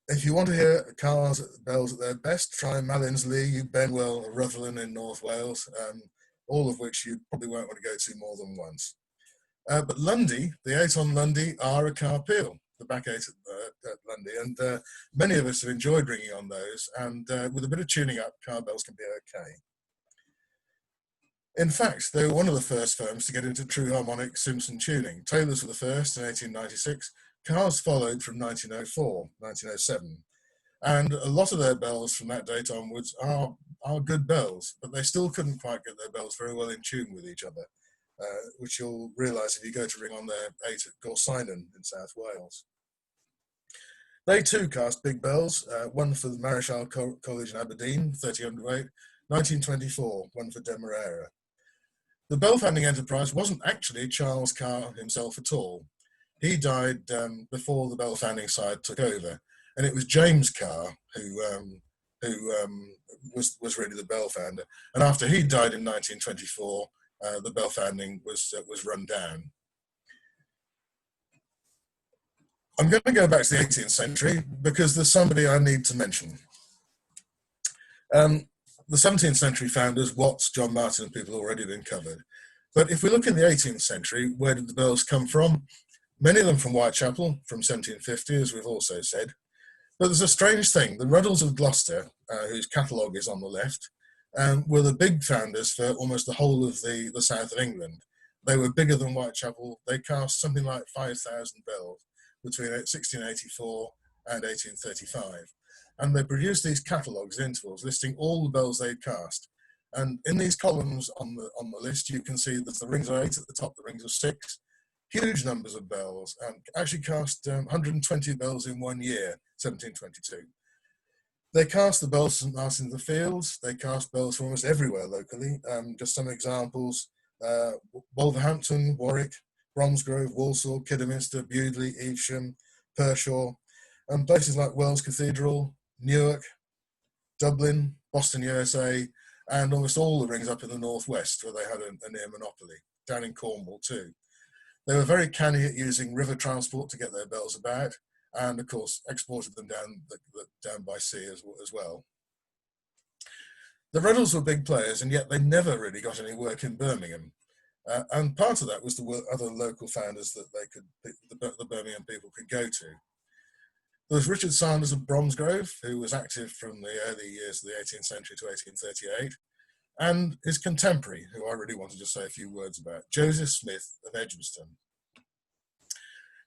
If you want to hear Carr's bells at their best, try Malins Lee, Benwell, or Rutherland in North Wales. all of which you probably won't want to go to more than once. But Lundy, the 8 on Lundy are a car peel, the back 8 at Lundy, and many of us have enjoyed ringing on those, and with a bit of tuning up, car bells can be okay. In fact, they were one of the first firms to get into true harmonic Simpson tuning. Taylor's were the first in 1896, Cars followed from 1904, 1907, and a lot of their bells from that date onwards are good bells, but they still couldn't quite get their bells very well in tune with each other, which you'll realise if you go to ring on their 8 at Gorsinon in South Wales. They too cast big bells, one for the Marischal College in Aberdeen, 3008, 1924, one for Demerara. The bell founding enterprise wasn't actually Charles Carr himself at all. He died before the bell founding side took over, and it was James Carr who was really the bell founder. And after he died in 1924, the bell founding was run down. I'm going to go back to the 18th century because there's somebody I need to mention. The 17th century founders, Watts, John Martin, and people have already been covered. But if we look in the 18th century, where did the bells come from? Many of them from Whitechapel, from 1750, as we've also said. But there's a strange thing. The Ruddles of Gloucester, whose catalogue is on the left, were the big founders for almost the whole of the south of England. They were bigger than Whitechapel. They cast something like 5,000 bells between 1684 and 1835. And they produced these catalogues at intervals listing all the bells they'd cast. And in these columns on the list, you can see that the rings of 8 at the top, the rings of 6, huge numbers of bells, and actually cast 120 bells in 1 year, 1722. They cast the bells from St Martin's in the Fields. They cast bells from almost everywhere locally. Just some examples: Wolverhampton, Warwick, Bromsgrove, Walsall, Kidderminster, Bewdley, Evesham, Pershaw, and places like Wells Cathedral, Newark, Dublin, Boston, USA, and almost all the rings up in the northwest where they had a near monopoly, down in Cornwall too. They were very canny at using river transport to get their bells about, and of course exported them down by sea as well. The Ruddles were big players, and yet they never really got any work in Birmingham. And part of that was the other local founders that the Birmingham people could go to. There was Richard Sanders of Bromsgrove, who was active from the early years of the 18th century to 1838, and his contemporary, who I really wanted to say a few words about, Joseph Smith of Edgbaston.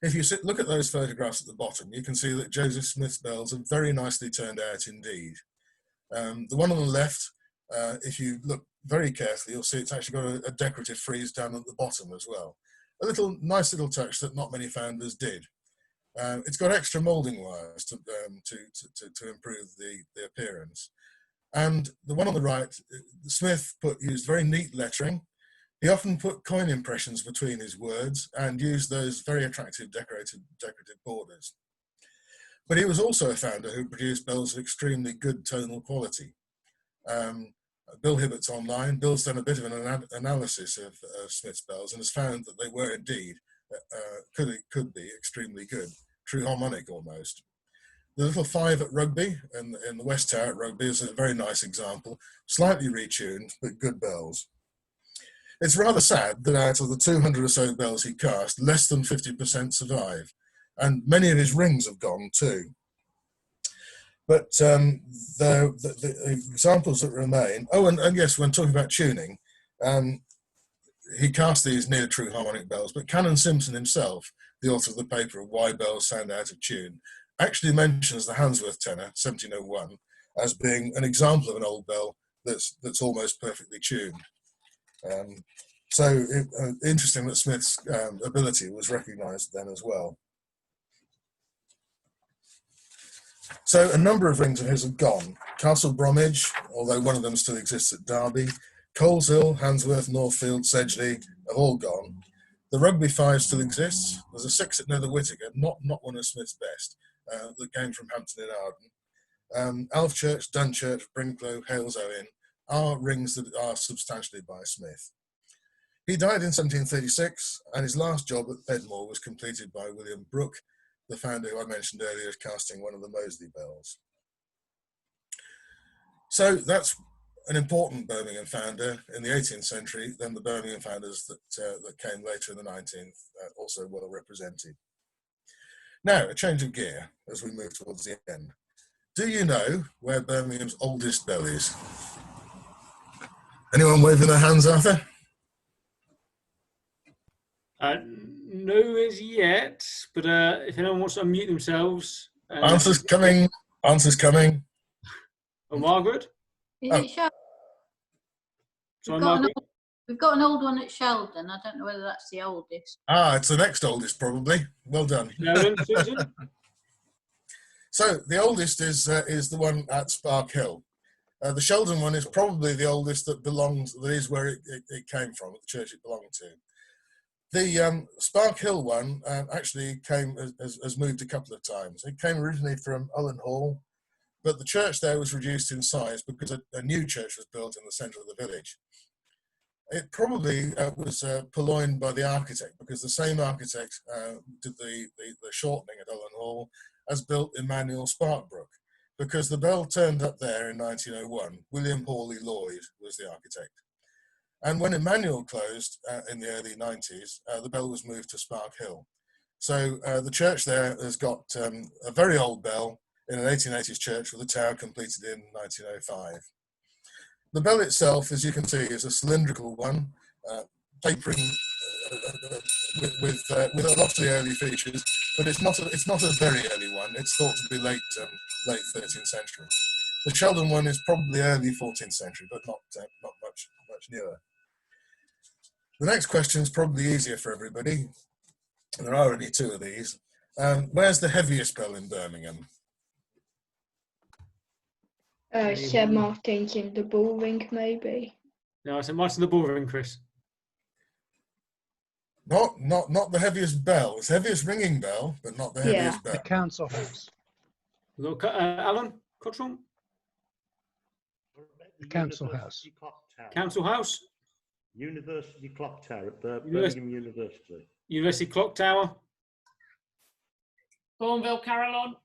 If you look at those photographs at the bottom, you can see that Joseph Smith's bells are very nicely turned out indeed. The one on the left, if you look very carefully, you'll see it's actually got a decorative frieze down at the bottom as well. A nice little touch that not many founders did. It's got extra moulding wires to improve the appearance. And the one on the right, Smith used very neat lettering. He often put coin impressions between his words and used those very attractive decorative borders. But he was also a founder who produced bells of extremely good tonal quality. Bill Hibbert's online. Bill's done a bit of an analysis of Smith's bells and has found that they were indeed, could be extremely good, true harmonic almost. The little 5 at Rugby in the West Tower at Rugby is a very nice example, slightly retuned, but good bells. It's rather sad that out of the 200 or so bells he cast, less than 50% survive, and many of his rings have gone too. But the examples that remain, and yes, when talking about tuning, he cast these near true harmonic bells, but Canon Simpson himself, the author of the paper of Why Bells Sound Out of Tune, actually mentions the Handsworth tenor, 1701, as being an example of an old bell that's almost perfectly tuned. Interesting that Smith's ability was recognised then as well. So a number of rings of his have gone. Castle Bromwich, although one of them still exists at Derby, Coleshill, Handsworth, Northfield, Sedgley have all gone. The Rugby 5 still exists. There's a 6 at Nether Whittaker, not one of Smith's best, that came from Hampton in Arden. Alfchurch, Dunchurch, Brinklow, Halesoe Inn are rings that are substantially by Smith. He died in 1736, and his last job at Bedmore was completed by William Brooke, the founder who I mentioned earlier, casting one of the Moseley bells. So that's an important Birmingham founder in the 18th century, then the Birmingham founders that came later in the 19th, also well represented. Now, a change of gear as we move towards the end. Do you know where Birmingham's oldest bell is? Anyone waving their hands, Arthur? No as yet, but if anyone wants to unmute themselves. Answers coming. Answers coming. Oh, Margaret? Is it Sheldon? Sorry, Margaret? We've got an old one at Sheldon. I don't know whether that's the oldest. It's the next oldest, probably. Well done. Sheldon, Susan? So the oldest is the one at Spark Hill. The Sheldon one is probably the oldest that is where it came from, the church it belonged to. The Spark Hill one actually has moved a couple of times. It came originally from Ullen Hall, but the church there was reduced in size because a new church was built in the centre of the village. It probably was purloined by the architect, because the same architect did the shortening at Ullen Hall as built Emmanuel Sparkbrook, because the bell turned up there in 1901. William Hawley Lloyd was the architect. And when Emmanuel closed in the early 90s, the bell was moved to Spark Hill. So the church there has got a very old bell in an 1880s church with a tower completed in 1905. The bell itself, as you can see, is a cylindrical one, tapering with a lot of the early features, but it's not a very early one. It's thought to be late 13th century. The Sheldon one is probably early 14th century, but not much newer. The next question is probably easier for everybody. There are only two of these. Where's the heaviest bell in Birmingham? St Martin's in the Bullring, maybe. No, St Martin's in the Bullring, Chris. Not the heaviest bell. It's the heaviest ringing bell, but not the heaviest bell. The council house. Alan Cottrell? The council house. Council house? University Clock Tower at Birmingham University. University Clock Tower? Bourneville Carillon.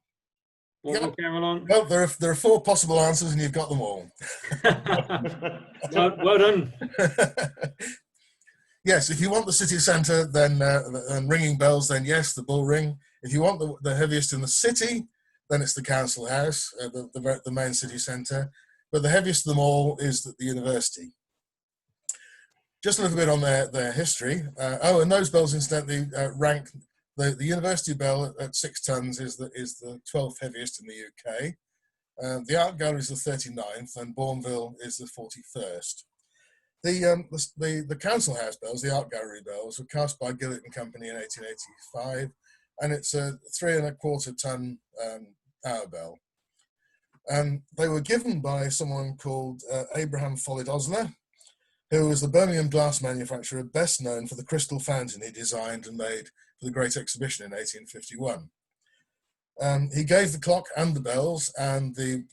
Bourneville Carillon. Well, there are four possible answers, and you've got them all. well done. Yes, if you want the city centre, then and ringing bells, then yes, the bull ring. If you want the heaviest in the city, then it's the council house, the main city centre. But the heaviest of them all is the university. Just a little bit on their history. And those bells, incidentally, rank the university bell at 6 tons is the 12th heaviest in the UK. The Art Gallery is the 39th, and Bourneville is the 41st. The council house bells, the Art Gallery bells, were cast by Gillett and Company in 1885, and it's a 3 1/4 ton hour bell. They were given by someone called Abraham Follett Osler, who was the Birmingham glass manufacturer best known for the crystal fountain he designed and made for the Great Exhibition in 1851. He gave the clock and the bells, and the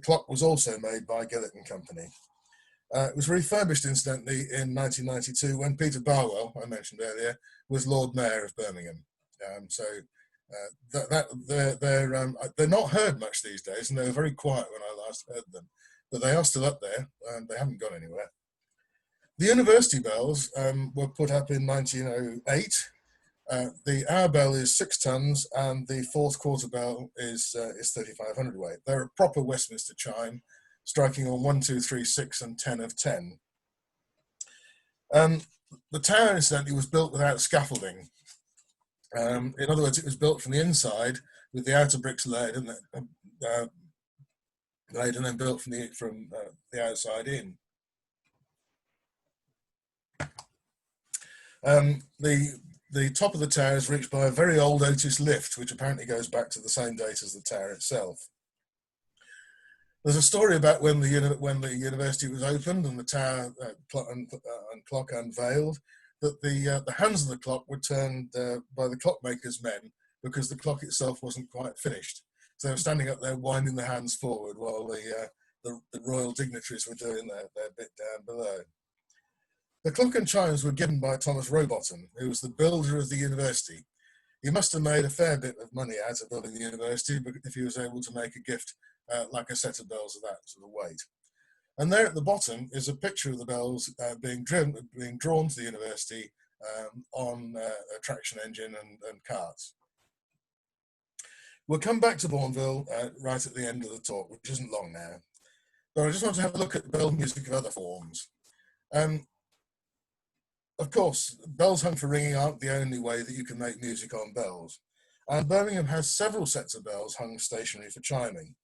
clock was also made by Gillett and Company. It was refurbished, incidentally, in 1992 when Peter Barwell, I mentioned earlier, was Lord Mayor of Birmingham. They're not heard much these days, and they were very quiet when I last heard them, but they are still up there, and they haven't gone anywhere. The university bells were put up in 1908. The hour bell is 6 tons, and the 4th quarter bell is 3,500 weight. They're a proper Westminster chime, striking on 1, 2, 3, 6, and 10 of 10. The tower, incidentally, was built without scaffolding. In other words, it was built from the inside with the outer bricks laid and then built from the outside in. The top of the tower is reached by a very old Otis lift, which apparently goes back to the same date as the tower itself. There's a story about when the university was opened and the tower and clock unveiled, that the hands of the clock were turned by the clockmaker's men because the clock itself wasn't quite finished. So they were standing up there winding the hands forward while the royal dignitaries were doing their bit down below. The clock and chimes were given by Thomas Rowbottom, who was the builder of the university. He must have made a fair bit of money out of building the university if he was able to make a gift like a set of bells of that sort of weight. And there at the bottom is a picture of the bells being drawn to the university on a traction engine and carts. We'll come back to Bourneville right at the end of the talk, which isn't long now. But I just want to have a look at bell music of other forms. Of course, bells hung for ringing aren't the only way that you can make music on bells. And Birmingham has several sets of bells hung stationary for chiming.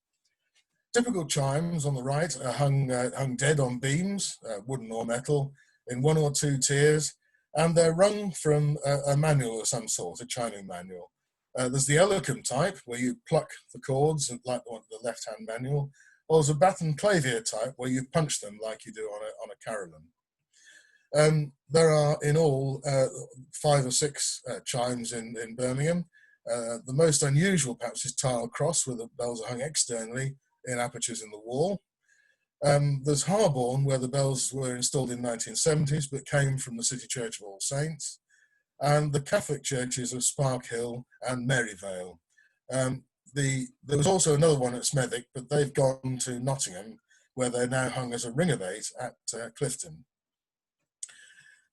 Typical chimes on the right are hung dead on beams, wooden or metal, in one or two tiers, and they're rung from a manual of some sort, a chiming manual. There's the Elicum type, where you pluck the chords, like the left-hand manual, or there's a baton clavier type, where you punch them like you do on a carillon. There are in all 5 or 6 chimes in Birmingham. The most unusual perhaps is tile cross, where the bells are hung externally in apertures in the wall. There's Harborne, where the bells were installed in the 1970s, but came from the City Church of All Saints, and the Catholic churches of Spark Hill and Maryvale. There was also another one at Smethwick, but they've gone to Nottingham, where they're now hung as a ring of 8 at Clifton.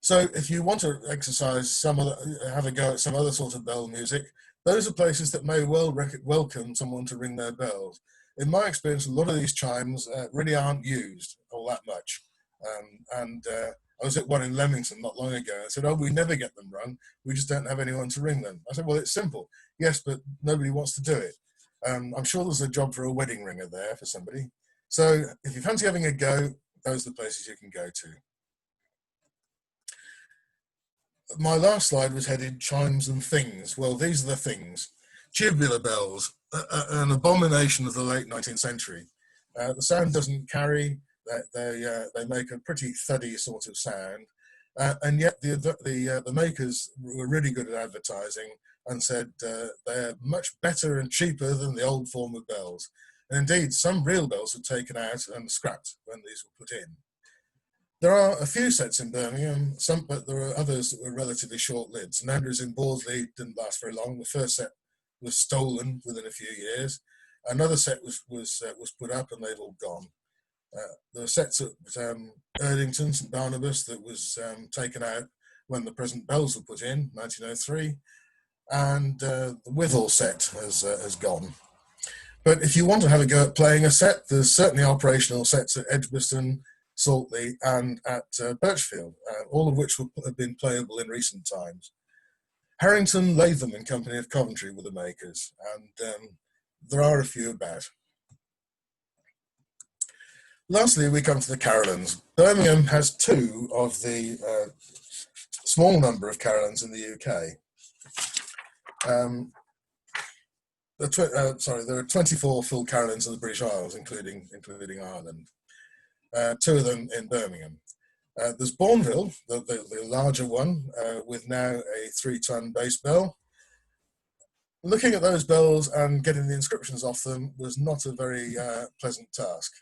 So if you want to exercise have a go at some other sort of bell music, those are places that may well welcome someone to ring their bells. In my experience, a lot of these chimes really aren't used all that much. I was at one in Leamington not long ago. I said, oh, we never get them rung. We just don't have anyone to ring them. I said, well, it's simple. Yes, but nobody wants to do it. I'm sure there's a job for a wedding ringer there for somebody. So if you fancy having a go, those are the places you can go to. My last slide was headed Chimes and Things. Well, these are the things. Tubular bells, an abomination of the late 19th century. The sound doesn't carry, they make a pretty thuddy sort of sound, and yet the makers were really good at advertising and said they're much better and cheaper than the old form of bells. And indeed, some real bells were taken out and scrapped when these were put in. There are a few sets in Birmingham, but there are others that were relatively short-lived. St Andrews in Borsley didn't last very long. The first set was stolen within a few years. Another set was put up and they've all gone. There are sets at Erdington, St Barnabas, that was taken out when the present bells were put in, 1903, and the Withall set has gone. But if you want to have a go at playing a set, there's certainly operational sets at Edgbaston, Saltley, and at Birchfield, all of which have been playable in recent times. Harrington, Latham and Company of Coventry were the makers, and there are a few about. Lastly, we come to the carillons. Birmingham has 2 of the small number of carillons in the UK. There are 24 full carillons in the British Isles, including Ireland. 2 of them in Birmingham. There's Bourneville, the larger one, with now a 3-ton bass bell. Looking at those bells and getting the inscriptions off them was not a very pleasant task.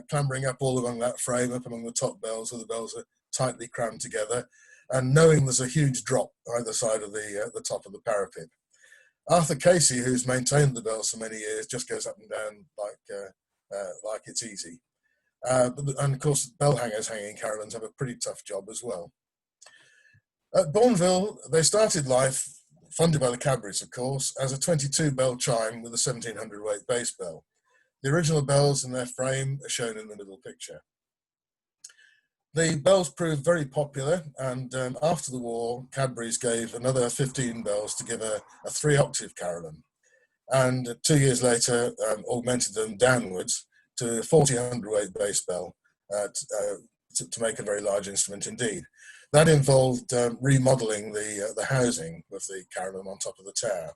Clambering up all along that frame, up among the top bells, where the bells are tightly crammed together, and knowing there's a huge drop either side of the top of the parapet. Arthur Casey, who's maintained the bells for many years, just goes up and down like it's easy. And of course, bell hangers hanging carillons have a pretty tough job as well. At Bourneville, they started life, funded by the Cadburys, of course, as a 22-bell chime with a 1700-weight bass bell. The original bells in their frame are shown in the middle picture. The bells proved very popular, and after the war, Cadburys gave another 15 bells to give a 3-octave carillon, and 2 years later augmented them downwards to a 1400-weight bass bell to make a very large instrument indeed. That involved remodelling the housing of the carillon on top of the tower.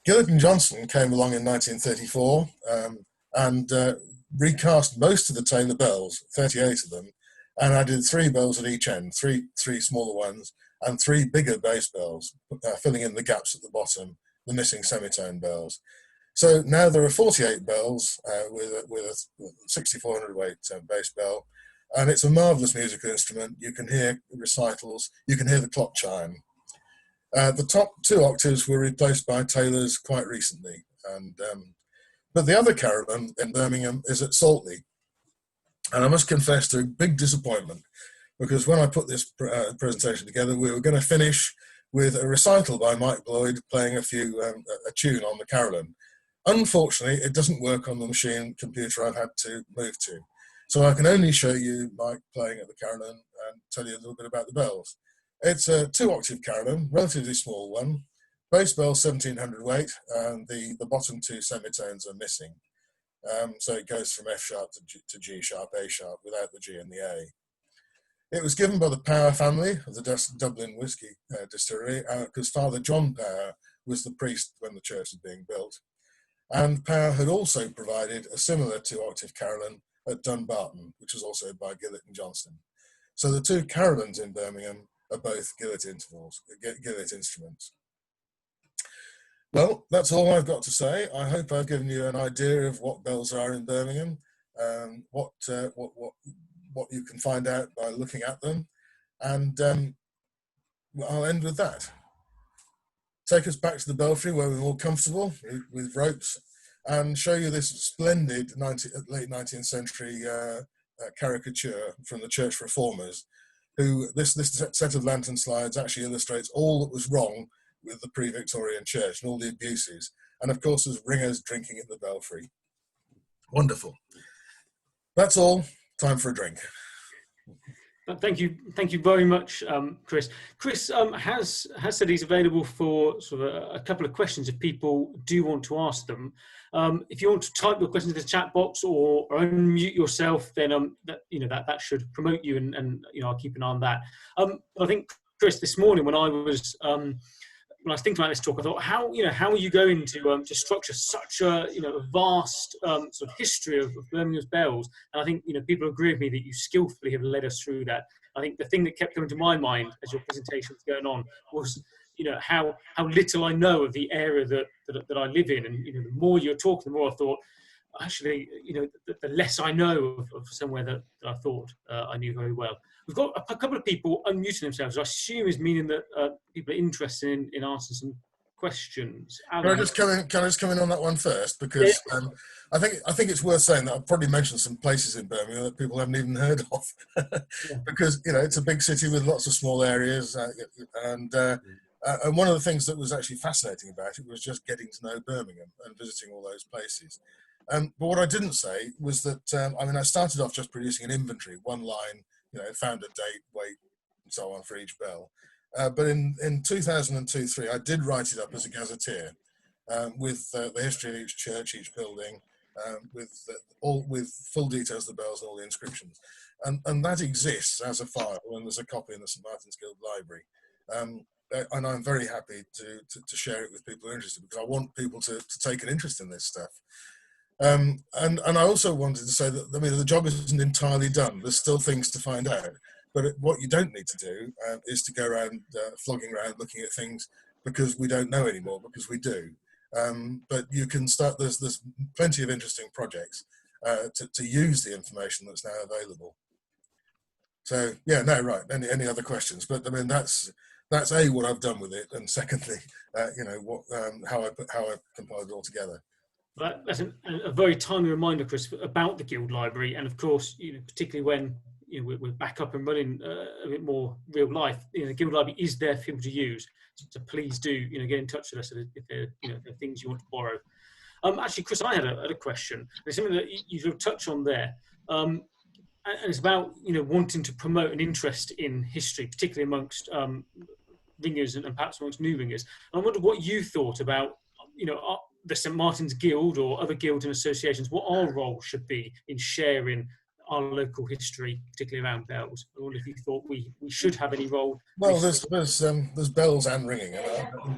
Gillett and Johnson came along in 1934 and recast most of the Taylor bells, 38 of them, and added 3 bells at each end, three smaller ones, and 3 bigger bass bells, filling in the gaps at the bottom, the missing semitone bells. So now there are 48 bells with a 6400 weight bass bell, and it's a marvellous musical instrument. You can hear recitals, you can hear the clock chime. The top 2 octaves were replaced by Taylors quite recently, but the other carillon in Birmingham is at Saltley. And I must confess to a big disappointment, because when I put this presentation together, we were going to finish with a recital by Mike Lloyd playing a tune on the carillon. Unfortunately, it doesn't work on the machine computer I've had to move to. So I can only show you Mike playing at the carillon and tell you a little bit about the bells. It's a 2-octave carillon, relatively small one. Bass bell 1700 weight, and the bottom 2 semitones are missing. So it goes from F sharp to G sharp, A sharp, without the G and the A. It was given by the Power family of the Dublin Whiskey Distillery, because Father John Power was the priest when the church was being built. And Power had also provided a similar 2-octave carillon at Dunbarton, which was also by Gillett and Johnston. So the 2 carillons in Birmingham are both Gillett instruments. Well, that's all I've got to say. I hope I've given you an idea of what bells are in Birmingham, what you can find out by looking at them, and I'll end with that. Take us back to the belfry where we're all comfortable with ropes, and show you this splendid late 19th century caricature from the church reformers, who this set of lantern slides actually illustrates all that was wrong with the pre-Victorian church and all the abuses, and of course there's ringers drinking in the belfry. Wonderful. That's all. Time for a drink. Thank you very much, Chris. Chris has said he's available for sort of a couple of questions if people do want to ask them. If you want to type your questions in the chat box or unmute yourself, then that should promote you, and I'll keep an eye on that. I think, Chris, this morning when I was thinking about this talk, I thought, how are you going to structure such a vast sort of history of Birmingham's bells? And I think people agree with me that you skillfully have led us through that. I think the thing that kept coming to my mind as your presentation was going on was how little I know of the area that I live in, and the more you're talking, the more I thought, actually, the less I know of somewhere that I thought I knew very well. We've got a couple of people unmuting themselves, which I assume is meaning that people are interested in answering some questions. Can I just come in on that one first? Because I think it's worth saying that I've probably mentioned some places in Birmingham that people haven't even heard of, because it's a big city with lots of small areas, and one of the things that was actually fascinating about it was just getting to know Birmingham and visiting all those places. But what I didn't say was that I started off just producing an inventory, one line, found a date, weight, and so on for each bell. But in 2002-03, I did write it up as a gazetteer, with the history of each church, each building, with full details of the bells and all the inscriptions, and that exists as a file, and there's a copy in the St Martin's Guild Library. And I'm very happy to share it with people who are interested, because I want people to take an interest in this stuff. And I also wanted to say that the job isn't entirely done. There's still things to find out. But what you don't need to do is to go around flogging around looking at things because we don't know anymore, because we do. But you can start. There's plenty of interesting projects to use the information that's now available. So yeah, no, right. Any other questions? But that's A, what I've done with it, and secondly, how I compiled it all together. That's a very timely reminder, Chris, about the Guild Library, and of course, particularly when we're back up and running a bit more real life. The Guild Library is there for people to use. So please do get in touch with us if there are things you want to borrow. Actually, Chris, I had a question. There's something that you sort of touched on there, and it's about wanting to promote an interest in history, particularly amongst ringers and perhaps amongst new ringers. And I wonder what you thought about the St Martin's Guild or other guilds and associations, what our role should be in sharing our local history, particularly around bells. I wonder if you thought we should have any role. Well, there's bells and ringing, and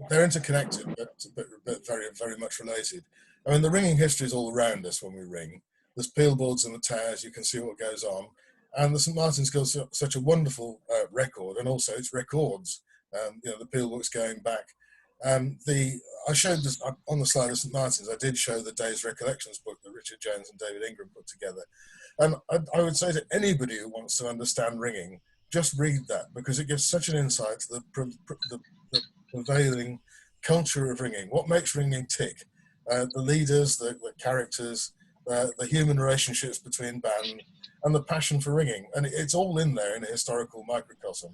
they're interconnected, but very, very much related. I mean, the ringing history is all around us when we ring. There's peal boards in the towers, you can see what goes on. And the St Martin's Guild is such a wonderful record, and also its records, the peal books going back. I showed this on the slide of St Martin's. I did show the Day's Recollections book that Richard Jones and David Ingram put together, and I would say to anybody who wants to understand ringing, just read that, because it gives such an insight to the prevailing culture of ringing, what makes ringing tick, the leaders, the characters, the human relationships between band, and the passion for ringing. And it's all in there in a historical microcosm.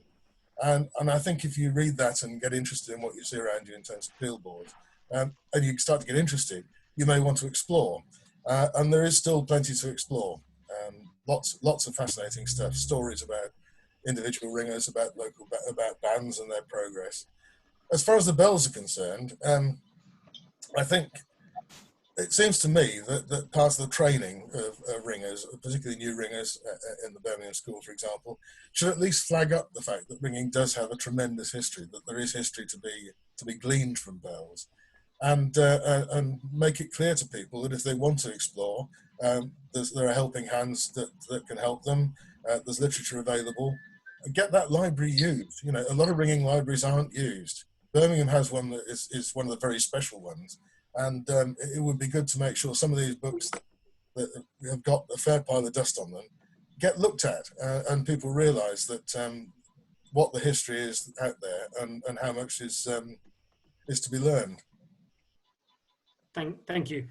And I think if you read that and get interested in what you see around you in terms of billboards, and you start to get interested, you may want to explore. And there is still plenty to explore. Lots of fascinating stuff, stories about individual ringers, about bands and their progress. As far as the bells are concerned, I think it seems to me that part of the training of ringers, particularly new ringers in the Birmingham School, for example, should at least flag up the fact that ringing does have a tremendous history, that there is history to be gleaned from bells, and make it clear to people that if they want to explore, there are helping hands that can help them. There's literature available. Get that library used. You know, a lot of ringing libraries aren't used. Birmingham has one that is one of the very special ones. And it would be good to make sure some of these books that have got a fair pile of dust on them get looked at, and people realise that what the history is out there and how much is to be learned. Thank you.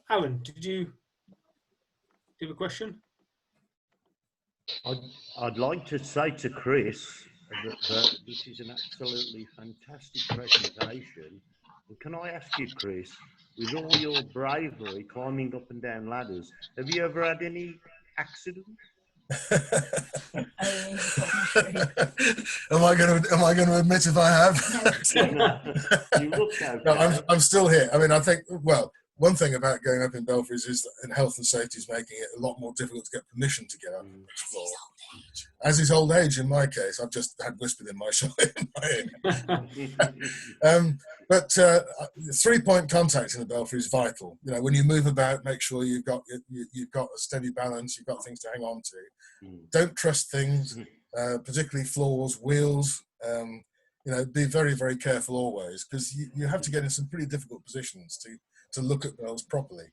Alan, did you have a question? I'd like to say to Chris that this is an absolutely fantastic presentation. And can I ask you, Chris, with all your bravery climbing up and down ladders, have you ever had any accidents? Am I going to admit if I have? You look okay. No, I'm still here. I mean, I think, well, one thing about going up in belfries is that in health and safety is making it a lot more difficult to get permission to get up and explore. As is old age in my case. I've just had whispered in my head. But 3-point contact in the belfry is vital. You know, when you move about, make sure you've got a steady balance, you've got things to hang on to. Don't trust things, particularly floors, wheels. You know, be very, very careful always, because you have to get in some pretty difficult positions to look at bells properly.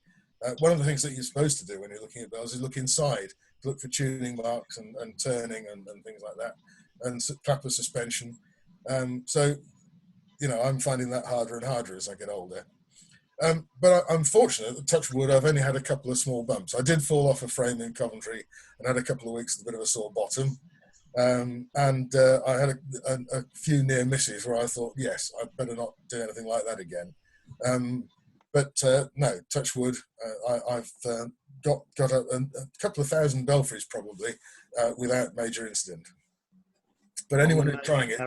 One of the things that you're supposed to do when you're looking at bells is look inside, to look for tuning marks and turning and things like that, and clapper suspension. So, you know, I'm finding that harder and harder as I get older. But I'm fortunate, touch wood, I've only had a couple of small bumps. I did fall off a frame in Coventry and had a couple of weeks with a bit of a sore bottom. I had a few near misses where I thought, yes, I'd better not do anything like that again. But no, touch wood, I've got a couple of thousand belfries probably without major incident. But anyone who's trying it,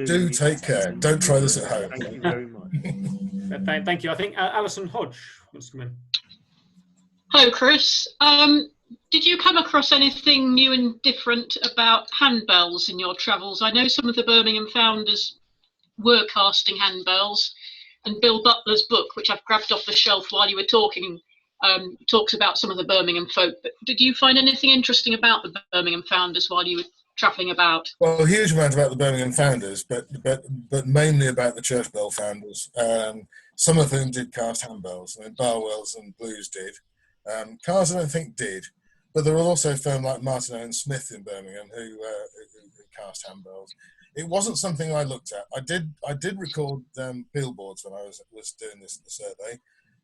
do take care. Don't try this at home. Thank you very much. Thank you. I think Alison Hodge wants to come in. Hello, Chris. Did you come across anything new and different about handbells in your travels? I know some of the Birmingham founders were casting handbells, and Bill Butler's book, which I've grabbed off the shelf while you were talking, talks about some of the Birmingham folk. But did you find anything interesting about the Birmingham founders while you were travelling about? Well, a huge amount about the Birmingham founders, but mainly about the church bell founders. Some of whom did cast handbells. I mean, Barwell's and Blues did. Cars, I don't think, did. But there were also a firm like Martineau and Smith in Birmingham who cast handbells. It wasn't something I looked at. I did record billboards when I was doing the survey,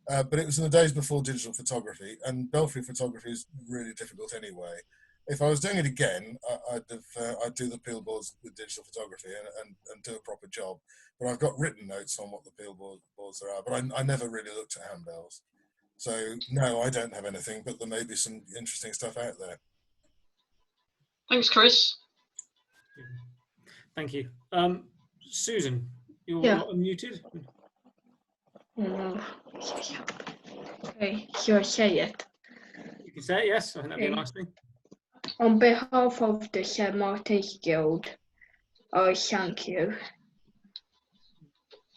but it was in the days before digital photography, and belfry photography is really difficult anyway. If I was doing it again, I'd do the billboards with digital photography and do a proper job. But I've got written notes on what the billboards there are, but I never really looked at handbells. So no, I don't have anything, but there may be some interesting stuff out there. Thanks, Chris. Thank you. Susan, you're unmuted. Okay, so say it. You can say it, yes. I think that'd be a nice thing. On behalf of the St. Martin's Guild, I thank you.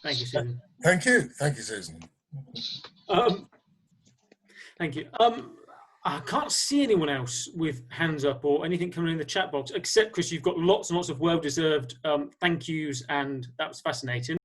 Thank you, Susan. Thank you, Susan. Thank you. I can't see anyone else with hands up or anything coming in the chat box, except Chris, you've got lots and lots of well-deserved thank yous, and that was fascinating.